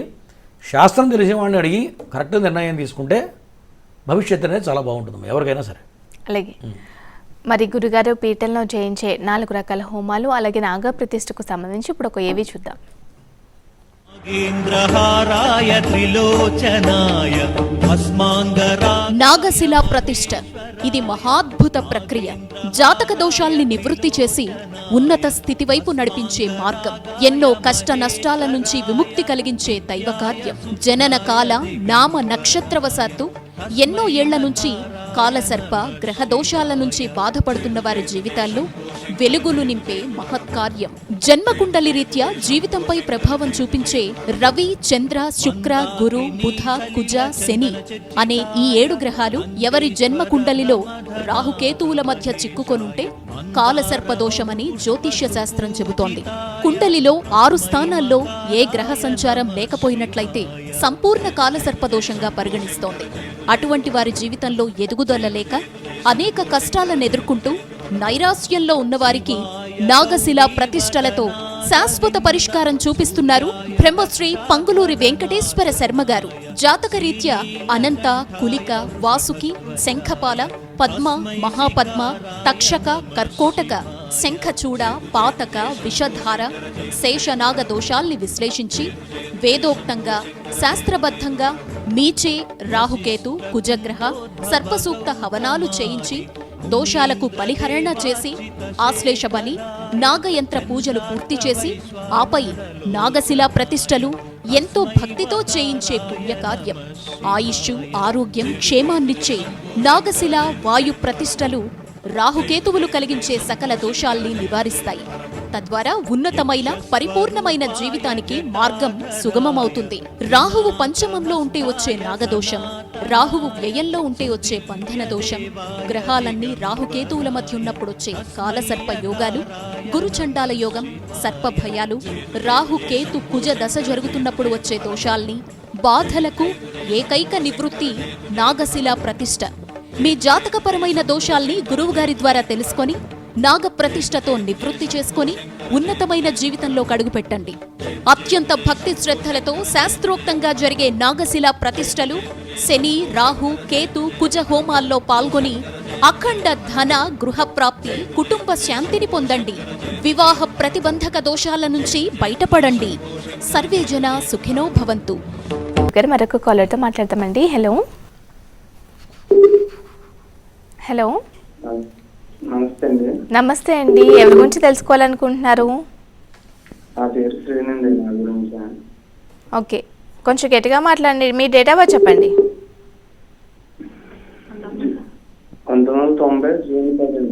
శాస్త్రం తెలిసిన వాడిని అడిగి కరెక్ట్గా నిర్ణయం తీసుకుంటే భవిష్యత్తు అనేది చాలా బాగుంటుంది ఎవరికైనా సరే.
అలాగే మరి గురుగారు పీఠంలో చేయించే 4 రకాల హోమాలు, అలాగే నాగ ప్రతిష్ఠకు సంబంధించి ఇప్పుడు ఒక ఏవి చూద్దాం.
నాగశిలా ప్రతిష్ఠ ఇది మహాద్భుత ప్రక్రియ. జాతక దోషాల్ని నివృత్తి చేసి ఉన్నత స్థితి వైపు నడిపించే మార్గం. ఎన్నో కష్ట నష్టాల నుంచి విముక్తి కలిగించే దైవ కార్యం. జనన కాల నామ నక్షత్రవశాత్తు ఎన్నో ఏళ్ల నుంచి కాలసర్ప గ్రహ దోషాల నుంచి బాధపడుతున్న వారి జీవితాల్లో వెలుగులు నింపే మహత్కార్యం. జన్మకుండలి రీత్యా జీవితంపై ప్రభావం చూపించే రవి, చంద్ర, శుక్ర, గురు, బుధ, కుజ, శని అనే ఈ 7 గ్రహాలు ఎవరి జన్మకుండలిలో రాహుకేతువుల మధ్య చిక్కుకొనుంటే కాలసర్ప దోషమని జ్యోతిష్య శాస్త్రం చెబుతోంది. కుండలిలో 6 స్థానాల్లో ఏ గ్రహ సంచారం లేకపోయినట్లయితే సంపూర్ణ కాలసర్ప దోషంగా పరిగణిస్తోంది. అటువంటి వారి జీవితంలో ఎదుగుదల లేక అనేక కష్టాలను ఎదుర్కొంటూ నైరాశ్యంలో ఉన్నవారికి నాగశిలా ప్రతిష్టలతో శాశ్వత పరిష్కారం చూపిస్తున్నారు బ్రహ్మశ్రీ పంగులూరి వెంకటేశ్వర శర్మ గారు. జాతకరీత్యా అనంత, కులిక, వాసుకి, శంఖపాల, పద్మ, మహాపద్మ, తక్షక, కర్కోటక, శంఖచూడ, పాతక, విషధార, శేషనాగ దోషాల్ని విశ్లేషించి వేదోక్తంగా శాస్త్రబద్ధంగా మీచే, రాహుకేతు, కుజగ్రహ, సర్పసూక్త హవనాలు చేయించి దోషాలకు బలిహరణ చేసి ఆశ్లేష బలి, నాగయంత్ర పూజలు పూర్తి చేసి ఆపై నాగశిలా ప్రతిష్టలు ఎంతో భక్తితో చేయించే పుణ్యకార్యం. ఆయుష్షు, ఆరోగ్యం, క్షేమాన్నిచ్చే నాగశిల వాయు ప్రతిష్టలు రాహుకేతువులు కలిగించే సకల దోషాల్ని నివారిస్తాయి. తద్వారా ఉన్నతమైన పరిపూర్ణమైన జీవితానికి మార్గం సుగమమవుతుంది. రాహువు పంచమంలో ఉంటే వచ్చే నాగదోషం, రాహువు వ్యయంలో ఉంటే వచ్చే బంధన దోషం, గ్రహాలన్నీ రాహుకేతువుల మధ్య ఉన్నప్పుడొచ్చే కాలసర్ప యోగాలు, గురుచండాల యోగం, సర్పభయాలు, రాహుకేతు కుజ దశ జరుగుతున్నప్పుడు వచ్చే దోషాల్ని, బాధలకు ఏకైక నివృత్తి నాగశిలా ప్రతిష్ఠ. మీ జాతకపరమైన దోషాల్ని గురువుగారి ద్వారా తెలుసుకొని నాగ ప్రతిష్టతో నివృత్తి చేసుకొని ఉన్నతమైన జీవితంలో అడుగుపెట్టండి. అత్యంత భక్తి శ్రద్ధలతో శాస్త్రోక్తంగా జరిగే నాగశిలా ప్రతిష్టలు శని, రాహు, కేతు, కుజ హోమాల్లో పాల్గొని అఖండ ధన, గృహప్రాప్తి, కుటుంబ శాంతిని పొందండి. వివాహ ప్రతిబంధక దోషాల నుంచి బయటపడండి. సర్వే జన సుఖినో భవంతు.
మరొక కాలర్తో మాట్లాడతామండి. హలో హలో
నమస్తే అండి.
నమస్తే అండి, ఎవరి గురించి తెలుసుకోవాలనుకుంటున్నారు?
నా పేరు శ్రీనండి. నా గురించి
ఓకే, కొంచెం గట్టిగా మాట్లాడండి. మీ డేట్ ఆఫ్ బర్త్ చెప్పండి.
1990 జూన్ 10.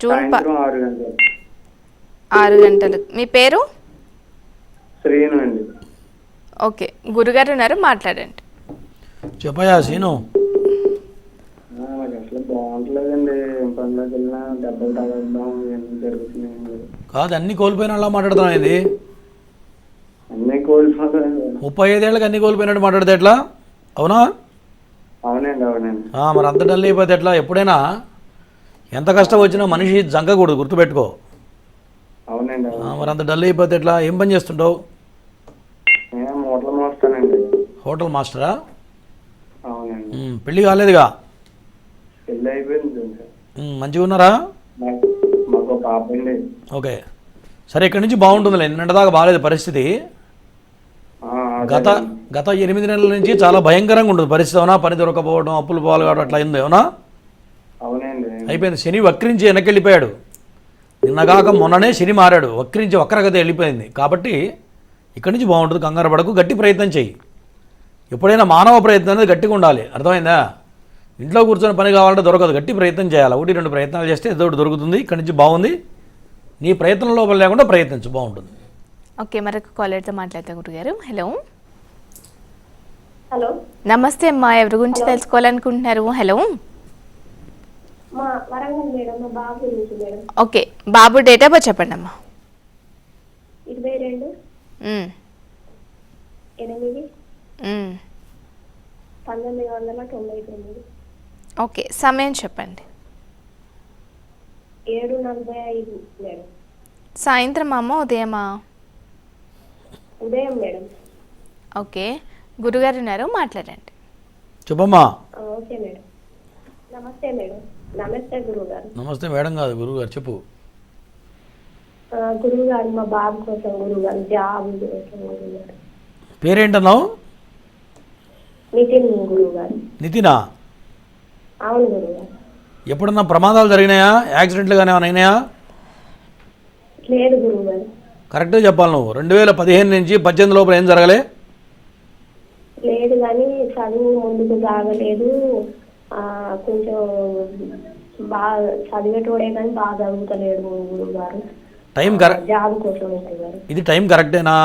జూన్
6 గంటలు.
6 గంటలు. మీ పేరు?
శ్రీను అండి.
ఓకే, గురుగారు ఉన్నారు, మాట్లాడండి.
చెప్పయా సీను.
నాకు అసలు బాగుంటలేదండి. ఏం పనిలోకి వెళ్ళినా దెబ్బలు తగలడం ఇవన్నీ జరుగుతున్నాయండి.
కాదు, అన్ని కోల్పోయిన వాళ్ళ మాట్లాడుతున్నావు ఏంది?
అన్నీ కోల్పోతాయండి.
35 ఏళ్ళకి అన్ని కోల్పోయినట్టు మాట్లాడితే ఎట్లా? అవునా?
అవునండి, అవునండి.
మరి అంత డల్ అయిపోతే ఎట్లా? ఎప్పుడైనా ఎంత కష్టం వచ్చినా మనిషి జంకకూడదు, గుర్తుపెట్టుకో.
అవునండి, అవును.
మరి అంత డల్ అయిపోతే ఎట్లా? ఏం పని చేస్తుంటావు?
నేను మూటలు మోస్తానండి.
హోటల్ మాస్టరా?
అవునండి.
పెళ్ళి కాలేదుగా?
పెళ్ళి అయిపోయింది సార్.
మంచిగా ఉన్నారా?
మాకు ఒక పాప అండి.
ఓకే, సరే, ఇక్కడి నుంచి బాగుంటుందిలే. నిన్నటిదాకా బాగాలేదు పరిస్థితి. గత 8 నెలల నుంచి చాలా భయంకరంగా ఉంటుంది పరిస్థితి. అవునా? పని దొరకపోవడం, అప్పులు పాల్గొవడం అట్లా అయింది. అవునా?
అవునండి.
అయిపోయింది. శని వక్రించి వెనక్కి వెళ్ళిపోయాడు. నిన్నగాక మొన్ననే శని మారాడు, వక్రించి వక్రగతి వెళ్ళిపోయింది. కాబట్టి ఇక్కడి నుంచి బాగుంటుంది. కంగారు పడకు, గట్టి ప్రయత్నం చెయ్యి. ఎప్పుడైనా మానవ ప్రయత్నం అనేది గట్టిగా ఉండాలి, అర్థమైందా? ఇంట్లో కూర్చొని పని కావాలంటే దొరకదు, గట్టి ప్రయత్నం చేయాలి. 1-2 ప్రయత్నాలు చేస్తే ఏదో ఒకటి దొరుకుతుంది. ఇక్కడి నుంచి బాగుంది. నీ ప్రయత్నం లోపల లేకుండా ప్రయత్నించు, బాగుంటుంది.
ఓకే, మరొక కాలర్తో మాట్లాడతాం గురుగారు. హలో.
హలో,
నమస్తే అమ్మా, ఎవరి గురించి తెలుసుకోవాలనుకుంటున్నారు? హలో.
మా వరంగల్ మేడం, మా బాబు గురించి madam.
Okay, Babu date of birth చెప్పండి అమ్మా.
22/8/1999.
ఓకే, సమయం చెప్పండి.
7:45 మేడం.
సాయంత్రం అమ్మ, ఉదయమా?
ఉదయం మేడం.
ఓకే, గురుగారు ఉన్నారు, మాట్లాడండి.
చెప్పమ్మా.
Okay madam. నమస్తే మేడం. నమస్తే గురువు గారు.
నమస్తే మేడం కాదు, గురువు గారు, చెప్పు.
గురువు గారు, మా బాబు కోసం గురువు గారు, జాబ్ కోసం గురువు గారు.
పేరేంటన్నావు?
నితిన్ గురువు గారు.
నితినా?
అవును గురువు గారు.
ఎప్పుడన్నా ప్రమాదాలు జరిగినాయా? యాక్సిడెంట్లు కానీ ఏమైనా అయినాయా?
లేదు గురువు గారు.
కరెక్ట్గా చెప్పాలి నువ్వు. 2015 నుంచి 18 లోపల ఏం జరగలే?
లేదు, కానీ చదువు ముందుకు సాగలేదు. కొంచెం బాగా చదివేటోడే కానీ బాగా చదువుతలేడు గురువు గారు.
టైం
జాబ్ కోసం గురువు గారు.
ఇది టైం కరెక్టేనా?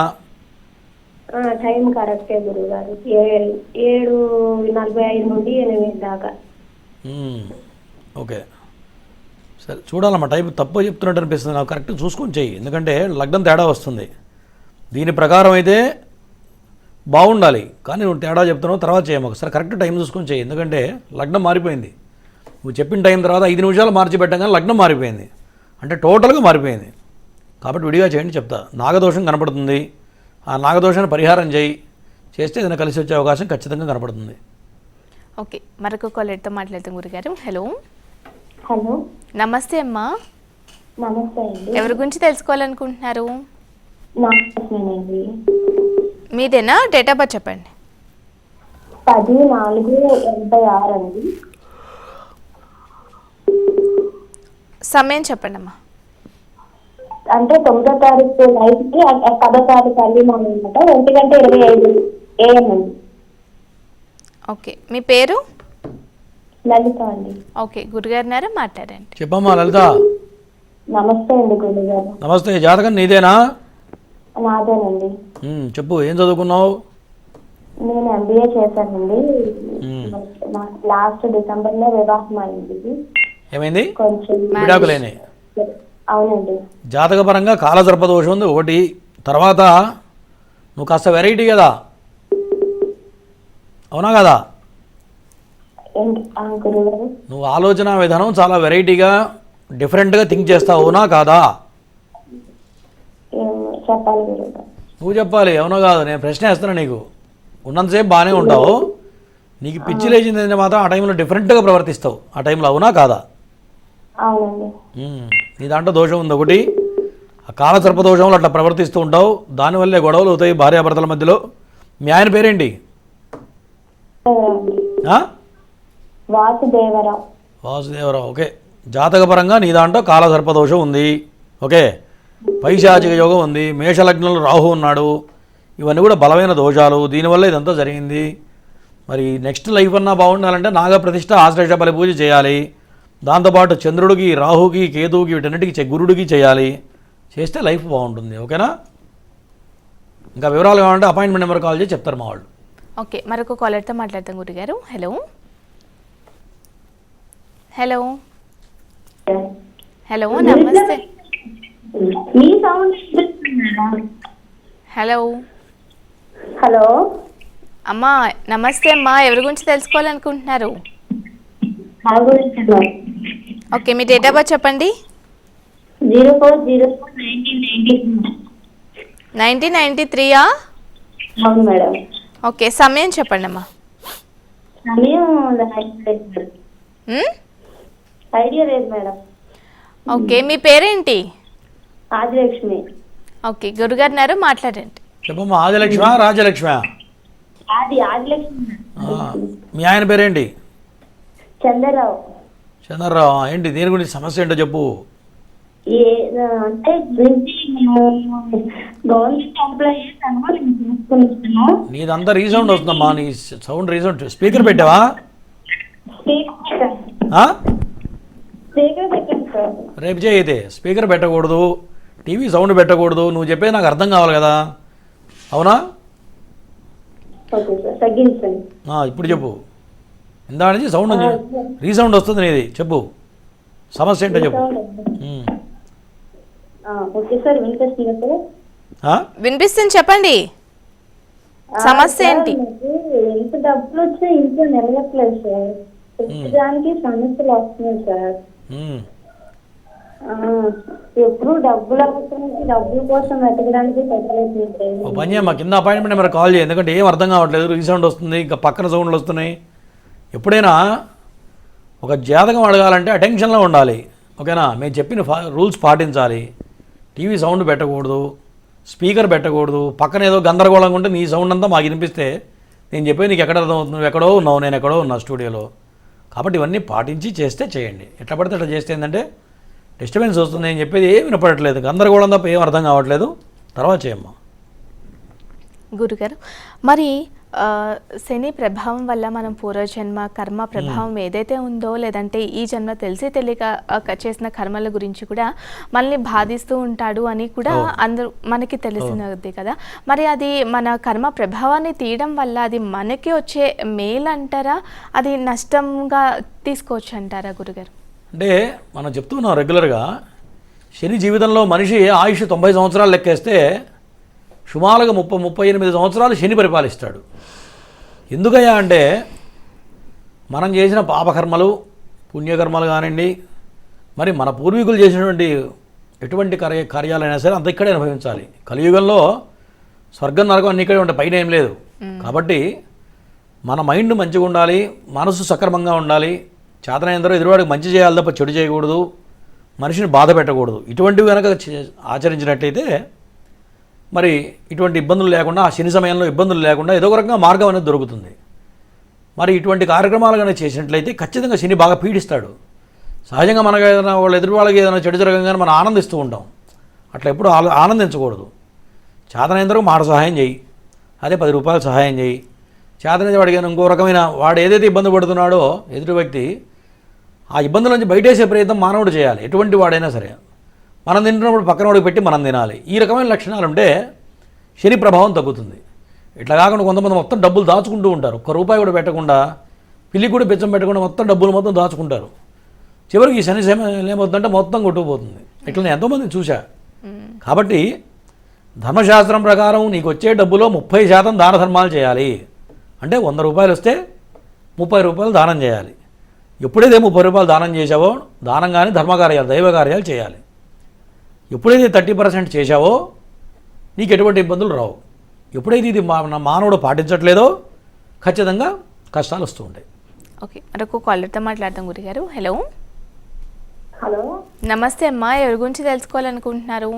టైం కరెక్టే గురువు గారు. 7:45 నుండి 8 దాకా.
ఓకే, సరే, చూడాలమ్మా. టైం తప్పు చెప్తున్నట్టు అనిపిస్తుంది నాకు. కరెక్ట్ చూసుకొని చెయ్యి, ఎందుకంటే లగ్నం తేడా వస్తుంది. దీని ప్రకారం అయితే బాగుండాలి, కానీ నువ్వు తేడా చెప్తున్నావు. తర్వాత చేయము, ఒకసారి కరెక్ట్ టైం చూసుకొని చెయ్యి. ఎందుకంటే లగ్నం మారిపోయింది. నువ్వు చెప్పిన టైం తర్వాత 5 నిమిషాలు మార్చి పెట్టగానే లగ్నం మారిపోయింది, అంటే టోటల్గా మారిపోయింది. కాబట్టి విడిగా చేయండి చెప్తా. నాగదోషం కనపడుతుంది, ఆ నాగదోషాన్ని పరిహారం చేస్తే ఏదైనా కలిసి వచ్చే అవకాశం ఖచ్చితంగా కనపడుతుంది.
ఓకే, మరొక కాలర్తో మాట్లాడతాం గురుగారు. హలో.
హలో,
నమస్తే అమ్మా,
నమస్తే అండి.
ఎవరి గురించి తెలుసుకోవాలనుకుంటున్నారు?
నాకేనండి.
మీదేనా? డేట్ ఆఫ్ బర్త్ చెప్పండి.
10/4/86 అండి.
సమయం చెప్పండి అమ్మా.
అంటే 9వ తారీఖు నైట్కి 10వ తారీఖు అర్లీ మార్నింగ్ అనమాట. 1:25 AM అండి.
ఓకే, మీ పేరు?
లలిత అండి.
ఓకే, గురుగారు ఉన్నారు, మాట్లాడండి.
చెప్పమ్మా లలిత.
నమస్తే అండి గురువు గారు.
నమస్తే. జాతకం నీదేనా?
నాదేనండి.
చెప్పు, ఏం చదువుకున్నావు?
నేను MBA చేశానండి. లాస్ట్ డిసెంబర్లో వివాహం అయింది.
ఏమైంది?
కొంచెం
విడాకులేని?
అవునండి.
జాతకపరంగా కాలసర్ప దోషం ఉంది ఒకటి. తర్వాత నువ్వు కాస్త వెరైటీ కదా, అవునా కదా?
గురుగారు,
నువ్వు ఆలోచన విధానం చాలా వెరైటీగా డిఫరెంట్గా థింక్ చేస్తావు, అవునా కాదా?
చెప్పాలి గురుగారు.
నువ్వు చెప్పాలి, అవునా కాదు. నేను ప్రశ్న వేస్తున్నా నీకు. ఉన్నంతసేపు బాగానే ఉంటావు, నీకు పిచ్చి లేచిందంటే మాత్రం ఆ టైంలో డిఫరెంట్గా ప్రవర్తిస్తావు. ఆ టైంలో అవునా కాదా?
అవునండి.
నీ దాంట్లో దోషం ఉంది ఒకటి. ఆ కాలసర్ప దోషంలో అట్లా ప్రవర్తిస్తూ ఉంటావు, దానివల్లే గొడవలు అవుతాయి భార్యాభర్తల మధ్యలో. మీ ఆయన పేరేంటి?
వాసుదేవరావు.
వాసుదేవరావు. ఓకే, జాతకపరంగా నీ దాంట్లో కాలసర్ప దోషం ఉంది. ఓకే, పైశాచిక యోగం ఉంది, మేషలగ్నంలో రాహు ఉన్నాడు. ఇవన్నీ కూడా బలమైన దోషాలు, దీనివల్ల ఇదంతా జరిగింది. మరి నెక్స్ట్ లైఫ్ అన్నా బాగుండాలంటే నాగప్రతిష్ఠ, ఆశ్లేష బలి పూజ చేయాలి. దాంతోపాటు చంద్రుడికి, రాహుకి, కేతువుకి, వీటన్నిటికీ గురుడికి చేయాలి. చేస్తే లైఫ్ బాగుంటుంది. ఓకేనా? ఇంకా వివరాలు కావాలంటే అపాయింట్మెంట్ నెంబర్ కాల్ చేసి చెప్తారు మా వాళ్ళు.
ఓకే, మరొక కాలర్తో మాట్లాడతాం గురుగారు. హలో. హలో హలో నమస్తే.
మీ సౌండ్ వినిపిస్తుంది మేడం.
హలో
హలో
అమ్మా నమస్తే అమ్మా, ఎవరి గురించి తెలుసుకోవాలనుకుంటున్నారు?
నా గురించి
ఓకే, మీ డేట్ ఆఫ్ బర్త్ చెప్పండి.
04/04/1993.
1993యా?
అవును మేడం.
ఓకే, సమయం చెప్పండి అమ్మా.
సమయం ఐడియా లేదు మేడం.
ఓకే, మీ పేరేంటి?
ఆదిలక్ష్మి.
ఓకే, గురుగారు మాట్లాడండి.
చెప్పమ్మా. ఆదిలక్ష్మ రాజలక్ష్మ?
ఆదిలక్ష్మి.
మీ ఆయన పేరేంటి?
చంద్రరావు.
చంద్రరావు. ఏంటి దీని గురించి సమస్య ఏంటో చెప్పు.
అంటే గవర్నమెంట్ ఎంప్లాయీస్ అనమా నేను చూసుకుంటున్నాను.
నీదంతా రీసౌండ్ వస్తుందమ్మా, నీ సౌండ్ రీసౌండ్. స్పీకర్ పెట్టావా?
స్పీకర్ పెట్టాను సార్.
రేపు అయితే స్పీకర్ పెట్టకూడదు, టీవీ సౌండ్ పెట్టకూడదు. నువ్వు చెప్పేది నాకు అర్థం కావాలి కదా, అవునా?
ఓకే సార్, తగ్గించండి.
ఇప్పుడు చెప్పు. ఇందా నుంచి సౌండ్ రీసౌండ్ వస్తుంది నీది. చెప్పు సమస్య ఏంటో చెప్పు.
ఓకే సార్, వినిపిస్తుందా సార్?
వినిపిస్తుంది, చెప్పండి. సమస్య ఏంటి?
ఎంత డబ్బులు వచ్చి ఇంట్లో నిలవట్లేదు సార్. ప్రతిదానికి సమస్యలు వస్తున్నాయి సార్. ఎప్పుడు డబ్బులు అవుతుంది, డబ్బుల కోసం వెతకడానికి
ఓ పని చేయమ్మా, కింద అపాయింట్మెంట్ నెంబర్ కాల్ చేయి. ఎందుకంటే ఏం అర్థం కావట్లేదు, రీసౌండ్ వస్తుంది, ఇంకా పక్కన సౌండ్లు వస్తున్నాయి. ఎప్పుడైనా ఒక జాతకం అడగాలంటే అటెన్షన్లో ఉండాలి, ఓకేనా? మేము చెప్పిన రూల్స్ పాటించాలి. టీవీ సౌండ్ పెట్టకూడదు, స్పీకర్ పెట్టకూడదు. పక్కన ఏదో గందరగోళంగా ఉంటే నీ సౌండ్ అంతా మాకు వినిపిస్తే నేను చెప్పే నీకు ఎక్కడ అర్థమవుతుంది? నువ్వు ఎక్కడో ఉన్నావు, నేను ఎక్కడో ఉన్నా స్టూడియోలో. కాబట్టి ఇవన్నీ పాటించి చేస్తే చేయండి. ఎట్లా పడితే అట్లా చేస్తే ఏంటంటే డిస్టర్బెన్స్ వస్తుంది. నేను చెప్పేది ఏం వినపడట్లేదు, గందరగోళం తప్ప ఏం అర్థం కావట్లేదు. తర్వాత చేయమ్మా.
గురుగారు, మరి శని ప్రభావం వల్ల మనం పూర్వజన్మ కర్మ ప్రభావం ఏదైతే ఉందో, లేదంటే ఈ జన్మ తెలిసి తెలియక చేసిన కర్మల గురించి కూడా మనల్ని బాధిస్తూ ఉంటాడు అని కూడా అందరూ మనకి తెలిసినది కదా. మరి అది మన కర్మ ప్రభావాన్ని తీయడం వల్ల అది మనకి వచ్చే మేలు అంటారా, అది నష్టంగా తీసుకోవచ్చు అంటారా గురుగారు?
అంటే మనం చెప్తున్నాం రెగ్యులర్గా, శని జీవితంలో మనిషి ఆయుష్ 90 సంవత్సరాలు లెక్కేస్తే సుమారుగా 38 సంవత్సరాలు శని పరిపాలిస్తాడు. ఎందుకయ్యా అంటే మనం చేసిన పాపకర్మలు పుణ్యకర్మలు కానివ్వండి, మరి మన పూర్వీకులు చేసినటువంటి ఎటువంటి కార్యాలైనా సరే అంత ఇక్కడే అనుభవించాలి. కలియుగంలో స్వర్గం నరకం అన్ని ఇక్కడే ఉంటాయి, పైన ఏం లేదు. కాబట్టి మన మైండ్ మంచిగా ఉండాలి, మనసు సక్రమంగా ఉండాలి. చేతనైనందరూ ఎదురువాడికి మంచి చేయాలి తప్ప చెడు చేయకూడదు, మనిషిని బాధ పెట్టకూడదు. ఇటువంటివి కనుక ఆచరించినట్టయితే మరి ఇటువంటి ఇబ్బందులు లేకుండా, ఆ శని సమయంలో ఇబ్బందులు లేకుండా ఏదో ఒక రకంగా మార్గం అనేది దొరుకుతుంది. మరి ఇటువంటి కార్యక్రమాలు కనుక చేసినట్లయితే ఖచ్చితంగా శని బాగా పీడిస్తాడు. సహజంగా మనకు ఏదైనా వాళ్ళ ఎదురు వాళ్ళకి ఏదైనా చెడు జరగగానే మనం ఆనందిస్తూ ఉంటాం. అట్లా ఎప్పుడు ఆనందించకూడదు. చేతనైనంతరకు మాట సహాయం చేయి, అదే 10 రూపాయలు సహాయం చేయి. చేతనైతే వాడికి ఇంకో రకమైన వాడు ఏదైతే ఇబ్బంది పడుతున్నాడో ఎదుటి వ్యక్తి, ఆ ఇబ్బందుల నుంచి బయటేసే ప్రయత్నం మానవుడు చేయాలి, ఎటువంటి వాడైనా సరే. మనం తింటున్నప్పుడు పక్కన వాడికి పెట్టి మనం తినాలి. ఈ రకమైన లక్షణాలు ఉంటే శని ప్రభావం తగ్గుతుంది. ఇట్లా కాకుండా కొంతమంది మొత్తం డబ్బులు దాచుకుంటూ ఉంటారు, ₹1 కూడా పెట్టకుండా, పిల్లి కూడా బెచ్చం పెట్టకుండా మొత్తం డబ్బులు మొత్తం దాచుకుంటారు. చివరికి ఈ శని ఏమవుతుందంటే మొత్తం కొట్టుకుపోతుంది. ఇట్లా నేను ఎంతోమందిని చూశా. కాబట్టి ధర్మశాస్త్రం ప్రకారం నీకు వచ్చే డబ్బులో 30% దాన ధర్మాలు చేయాలి. అంటే ₹100 వస్తే ₹30 దానం చేయాలి. ఎప్పుడైతే ₹30 దానం చేసావో, దానం కానీ ధర్మకార్యాలు దైవ కార్యాలు చేయాలి. ఎప్పుడైతే 30% చేశావో నీకు ఎటువంటి ఇబ్బందులు రావు. ఎప్పుడైతే ఇది మానవుడు పాటించట్లేదో ఖచ్చితంగా కష్టాలు వస్తూ ఉంటాయి.
ఓకే, మరొక కాలర్తో మాట్లాడదాం గురుగారు. హలో
హలో
నమస్తే అమ్మా, ఎవరి గురించి తెలుసుకోవాలనుకుంటున్నారు?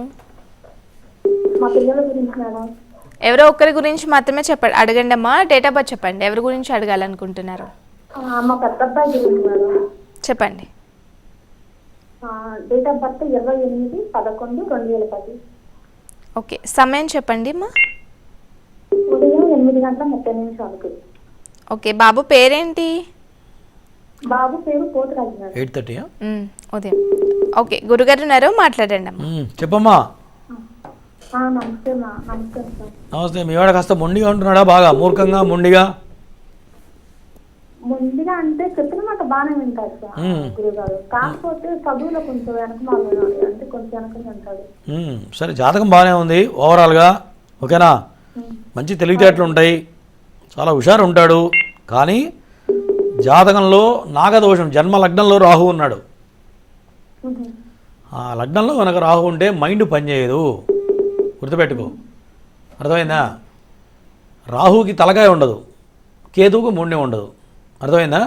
మా పిల్లల గురించి మేడం.
ఎవరో ఒక్కరి గురించి మాత్రమే అడగండి అమ్మా. డేట్ ఆఫ్ బర్త్ చెప్పండి, ఎవరి గురించి అడగాలనుకుంటున్నారు?
మా పెద్ద అబ్బాయి గురించి మేడం.
చెప్పండి.
Date of birth 28/11/2010.
ఓకే, సమయం చెప్పండి అమ్మా.
ఉదయం 8:30
ఓకే, బాబు పేరేంటి?
బాబు పేరు పోతురాజు మేడం.
8:30
ఉదయం. ఓకే, గురుగారు ఉన్నారు, మాట్లాడండి అమ్మా.
చెప్పమ్మా.
నమస్తే నమస్తే సార్.
నమస్తే. మీ వాడు కాస్త మొండిగా ఉంటున్నాడా? బాగా మూర్ఖంగా మొండిగా?
ముందుగా అంటే చెప్పిన మాట బాగానే వింటారు సార్ గురుగారు. కాకపోతే చదువులో కొంచెం వెనకమాల అంటే కొంచెం వెనకనే ఉంటాడు.
సరే, జాతకం బాగానే ఉంది ఓవరాల్గా, ఓకేనా? మంచి తెలివితేటలు ఉంటాయి, చాలా హుషారు ఉంటాడు. కానీ జాతకంలో నాగదోషం, జన్మ లగ్నంలో రాహు ఉన్నాడు. ఆ లగ్నంలో కనుక రాహు ఉంటే మైండ్ పనిచేయదు, గుర్తుపెట్టుకో, అర్థమైందా? రాహుకి తలకాయ ఉండదు, కేతువుకు మొండెం ఉండదు, అర్థమైందా?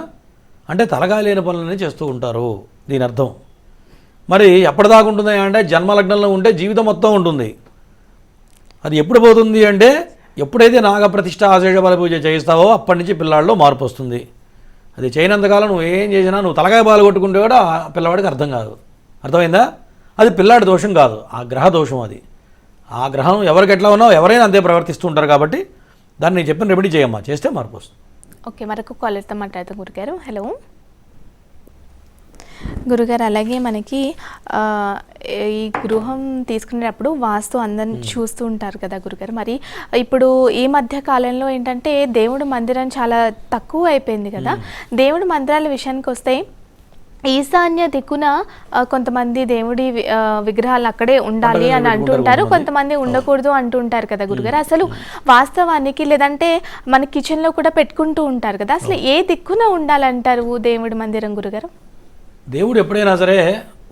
అంటే తలకాయ లేని పనులన్నీ చేస్తూ ఉంటారు దీని అర్థం. మరి ఎప్పటిదాకా ఉంటుంది అంటే జన్మలగ్నంలో ఉంటే జీవితం మొత్తం ఉంటుంది. అది ఎప్పుడు పోతుంది అంటే ఎప్పుడైతే నాగప్రతిష్ఠ ఆశేష బల పూజ చేయిస్తావో అప్పటి నుంచి పిల్లాడిలో మార్పు వస్తుంది. అది చేయనంతకాలం నువ్వు ఏం చేసినా, నువ్వు తలకాయ బాలు కొట్టుకుంటే కూడా ఆ పిల్లవాడికి అర్థం కాదు, అర్థమైందా? అది పిల్లాడి దోషం కాదు, ఆ గ్రహ దోషం. అది ఆ గ్రహం ఎవరికి ఎట్లా ఉన్నావు ఎవరైనా అంతే ప్రవర్తిస్తూ ఉంటారు. కాబట్టి దాన్ని నేను చెప్పిన రెమెడీ చేయమ్మా, చేస్తే మార్పు వస్తుంది.
ఓకే, మరొక కాలర్తో మాట్లాడతాం గురుగారు. హలో గురుగారు, అలాగే మనకి ఈ గృహం తీసుకునేటప్పుడు వాస్తు అందరిని చూస్తూ ఉంటారు కదా గురుగారు. మరి ఇప్పుడు ఈ మధ్య కాలంలో ఏంటంటే దేవుడి మందిరం చాలా తక్కువ అయిపోయింది కదా. దేవుడి మందిరాల విషయానికి వస్తే ఈశాన్య దిక్కున కొంతమంది దేవుడి విగ్రహాలు అక్కడే ఉండాలి అని అంటుంటారు, కొంతమంది ఉండకూడదు అంటుంటారు కదా గురుగారు. అసలు వాస్తవానికి లేదంటే మన కిచెన్లో కూడా పెట్టుకుంటూ ఉంటారు కదా, అసలు ఏ దిక్కున ఉండాలంటారు దేవుడి మందిరం గురుగారు?
దేవుడు ఎప్పుడైనా సరే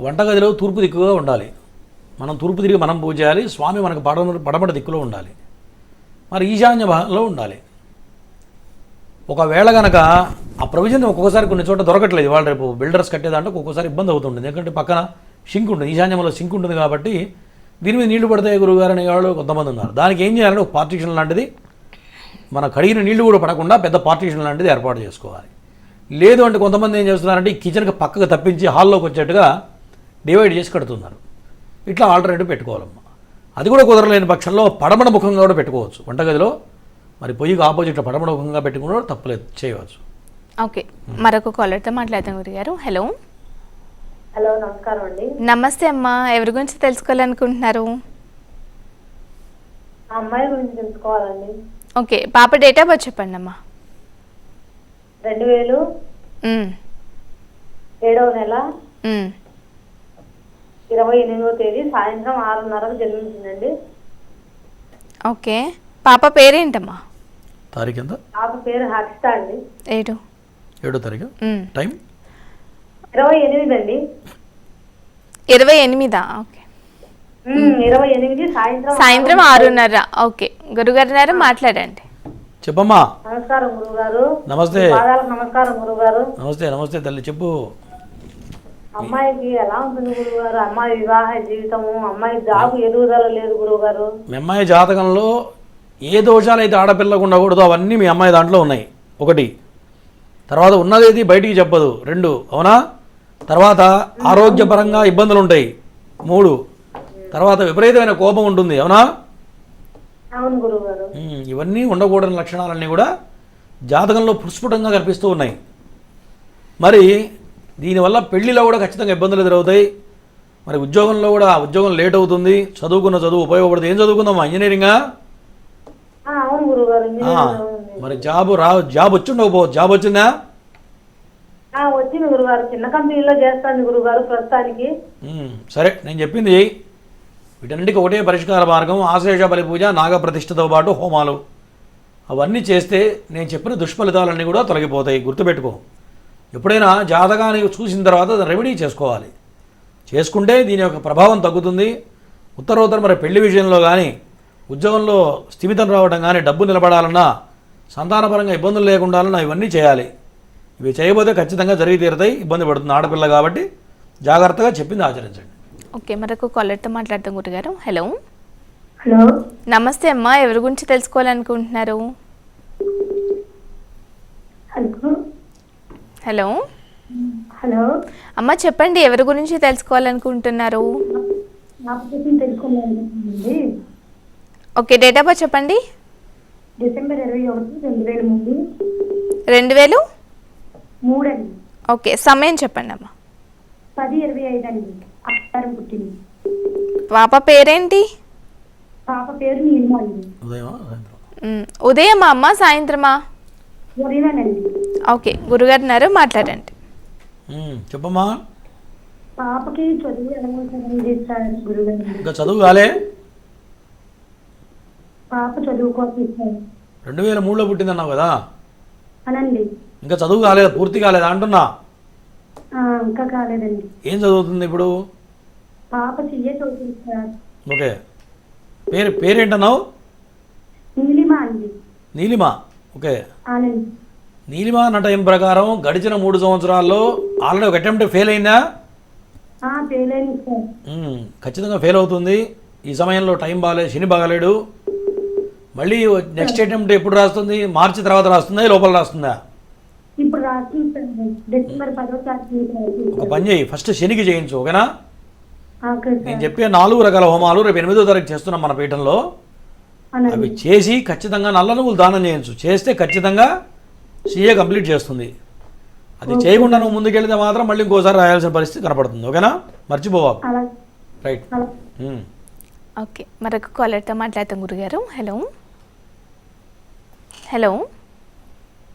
వంటగదిలో తూర్పు దిక్కుగా ఉండాలి. మనం తూర్పు తిరిగి మనం పూజ చేయాలి. స్వామి మనకు పడమట దిక్కులో ఉండాలి, మరి ఈశాన్య భాగంలో ఉండాలి. ఒకవేళ కనుక ఆ ప్రొవిజన్ ఒక్కొక్కసారి కొన్ని చోట దొరకట్లేదు, ఇవాళ రేపు బిల్డర్స్ కట్టేదాంట్లో ఒక్కొక్కసారి ఇబ్బంది అవుతుంటుంది. ఎందుకంటే పక్కన సింక్ ఉంటుంది, ఈశాన్యంలో సింక్ ఉంటుంది. కాబట్టి దీని మీద నీళ్లు పడతాయి గురువుగారు అనే వాళ్ళు కొంతమంది ఉన్నారు. దానికి ఏం చేయాలంటే ఒక పార్టీషన్ లాంటిది, మన కడిగిన నీళ్లు కూడా పడకుండా పెద్ద పార్టీషన్ లాంటిది ఏర్పాటు చేసుకోవాలి. లేదు అంటే కొంతమంది ఏం చేస్తున్నారంటే ఈ కిచెన్కి పక్కకు తప్పించి హాల్లోకి వచ్చేట్టుగా డివైడ్ చేసి కడుతున్నారు. ఇట్లా ఆల్టర్నేటివ్ పెట్టుకోవాలమ్మా. అది కూడా కుదరలేని పక్షంలో పడమడ ముఖంగా కూడా పెట్టుకోవచ్చు వంటగదిలో. మరి పొయ్యికి ఆపోజిట్లో పడమడ ముఖంగా పెట్టుకుని తప్పులేదు, చేయవచ్చు.
ఓకే, మరొక కాలర్తో మాట్లాడతాం గురుగారు. హలో
హలో, నమస్కారం అండి.
నమస్తే అమ్మా, ఎవరి గురించి తెలుసుకోవాలనుకుంటున్నారు?
అమ్మాయి గురించి తెలుసుకోవాలండి.
ఓకే, పాప డేట్ ఆఫ్ బర్త్ చెప్పండి అమ్మా.
2000 7వ నెల 28వ తేదీ సాయంత్రం 6:30కు జన్మించిందండి.
ఓకే, పాప పేరేంటమ్మా?
తారీఖు ఎంత?
పాప పేరు హర్షిత అండి.
7వ తారీఖు. టైం
28 అండి.
28. ఓకే,
28
సాయంత్రం 6:30. ఓకే గురుగారు మాట్లాడండి.
చెప్పమ్మా.
నమస్కారం గురుగారు.
నమస్తే.
నమస్కారం గురుగారు.
నమస్తే నమస్తే తల్లి, చెప్పు.
అమ్మాయికి ఎలా ఉంటుంది గురుగారు? అమ్మాయి వివాహ జీవితము, అమ్మాయి జాబ్ ఎదుగుదల లేదు గురుగారు.
మీ అమ్మాయి జాతకంలో ఏ దోషాలు అయితే ఆడపిల్లకు ఉండకూడదో అవన్నీ మీ అమ్మాయి దాంట్లో ఉన్నాయి. 1, తర్వాత ఉన్నదేది బయటికి చెప్పదు. 2, అవునా? తర్వాత ఆరోగ్యపరంగా ఇబ్బందులు ఉంటాయి. 3, తర్వాత విపరీతమైన కోపం ఉంటుంది. అవునా?
అవును గురుగారు.
ఇవన్నీ ఉండకూడని లక్షణాలన్నీ కూడా జాతకంలో పుష్పుటంగా కనిపిస్తూ ఉన్నాయి. మరి దీనివల్ల పెళ్లిలో కూడా ఖచ్చితంగా ఇబ్బందులు ఎదురవుతాయి. మరి ఉద్యోగంలో కూడా ఉద్యోగం లేట్ అవుతుంది. చదువుకున్న చదువు ఉపయోగపడుతుంది. ఏం చదువుకుందామా? ఇంజనీరింగా?
అవును గురుగారు.
మరి జాబ్ వచ్చి ఉండకపోవచ్చు. జాబ్ వచ్చిందా?
వచ్చింది గురుగారు. చిన్న కంపెనీలో చేస్తాను గురుగారు ప్రస్తుతానికి.
సరే, నేను చెప్పింది వీటన్నిటికీ ఒకటే పరిష్కార మార్గం. ఆశ్లేష బలి పూజ, నాగప్రతిష్ఠతో పాటు హోమాలు అవన్నీ చేస్తే నేను చెప్పిన దుష్ఫలితాలన్నీ కూడా తొలగిపోతాయి. గుర్తుపెట్టుకో, ఎప్పుడైనా జాతకాన్ని చూసిన తర్వాత రెమెడీ చేసుకోవాలి. చేసుకుంటే దీని యొక్క ప్రభావం తగ్గుతుంది. ఉత్తరోత్తర మరి పెళ్లి విషయంలో కానీ, ఉద్యోగంలో స్థిమితం రావడం కానీ, డబ్బు నిలబడాలన్నా, సంతానపరంగా ఇబ్బందులు లేకుండా ఇవన్నీ చేయాలి. ఇవి చేయబోతే ఖచ్చితంగా జరిగి తీరుతాయి. ఇబ్బంది పడుతుంది ఆడపిల్ల కాబట్టి జాగ్రత్తగా చెప్పింది ఆచరించండి.
ఓకే, మరొక కాలర్తో మాట్లాడతాం గురుగారు. హలో
హలో,
నమస్తే అమ్మా, ఎవరి గురించి తెలుసుకోవాలనుకుంటున్నారు? హలో
హలో
అమ్మ, చెప్పండి, ఎవరి గురించి తెలుసుకోవాలనుకుంటున్నారు? ఓకే, డేట్ ఆఫ్ బర్త్ చెప్పండి.
డిసెంబర్ 21,
2003
అండి.
ఓకే, సమయం చెప్పండి అమ్మా.
10:25 అండి. అప్పారం పుట్టింది.
పాప పేరేంటి?
పాప పేరు నీలిమ అండి.
ఉదయమా?
ఉదయమా అమ్మ, సాయంత్రమా?
ఉదయమేనండి.
ఓకే గురుగారు ఉన్నారు, మాట్లాడండి.
చెప్పమ్మా.
పాపకి చదువు ఎలా ఉంటుందండి సార్ గురుగారు?
ఇంకా చదువు కాలే?
పాప చదువుకోవచ్చు సార్.
2003లో పుట్టిందన్నావు కదా,
అనండి.
ఇంకా చదువు కాలేదు, పూర్తి కాలేదా అంటున్నా?
ఇంకా కాలేదండి.
ఏం చదువుతుంది ఇప్పుడు?
పాప CA చదువుతుంది సార్.
ఓకే. పేరేంటన్నావు?
నీలిమా అండి.
నీలిమా. ఓకే.
అనండి.
నీలిమా అన్న టైం ప్రకారం గడిచిన 3 సంవత్సరాల్లో ఆల్రెడీ ఒక అటెంప్ట్ ఫెయిల్ అయిందా?
ఫెయిల్ అయింది సార్.
ఖచ్చితంగా ఫెయిల్ అవుతుంది. ఈ సమయంలో టైం బాగాలేదు, శని బాగాలేడు. మళ్ళీ నెక్స్ట్ అటెంప్ట్ ఎప్పుడు రాస్తుంది? మార్చి తర్వాత రాస్తుందా, లోపల రాస్తుందా?
ఇప్పుడు రాస్తుంది సార్, డిసెంబర్ 10వ తారీఖు.
ఒక పని చేయి, ఫస్ట్ శనికి చేయించు, ఓకేనా?
ఓకే
నేను
సార్.
చెప్పే 4 రకాల హోమాలు రేపు 8వ తారీఖు చేస్తున్నాం మన పీఠంలో. అవి చేసి ఖచ్చితంగా నల్ల నువ్వులు దానం చేయించు. చేస్తే ఖచ్చితంగా CA కంప్లీట్ చేస్తుంది. అది చేయకుండా నువ్వు ముందుకెళ్తే మాత్రం మళ్ళీ ఇంకోసారి రాయాల్సిన పరిస్థితి కనపడుతుంది, ఓకేనా? మర్చిపోవా. రైట్.
ఓకే, మరొక కాలర్తో మాట్లాడతాం గురుగారు. హలో హలో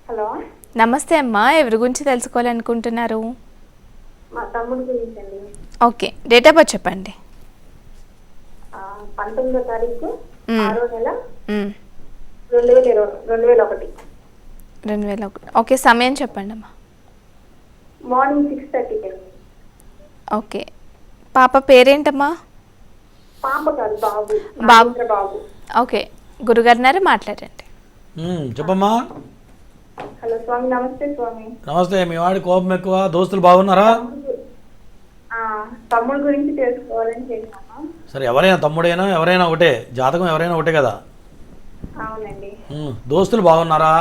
హలో,
నమస్తే అమ్మా, ఎవరి గురించి తెలుసుకోవాలనుకుంటున్నారు?
మా తమ్ముడు గురించి అండి.
ఓకే, డేట్ ఆఫ్ బర్త్ చెప్పండి.
19వ తారీఖు 6వ నెల
మ్మ్.
2001.
2001. ఓకే, సమయం చెప్పండి అమ్మా.
మార్నింగ్ 6:30.
ఓకే, పాప పేరేంటమ్మా?
పాప కాదు, బాబు.
బాబు.
బాబు.
ఓకే, గురుగారు మాట్లాడండి.
చెప్పమ్మా.
హలో స్వామి, నమస్తే స్వామి.
నమస్తే. మీ వాడి కోపం ఎక్కువ, దోస్తులు బాగున్నారా?
తమ్ముడు గురించి తెలుసుకోవాలని చేశాను.
సరే, ఎవరైనా తమ్ముడైనా ఎవరైనా ఒకటే, జాతకం ఎవరైనా ఒకటే కదా.
అవునండి.
దోస్తులు బాగున్నారా?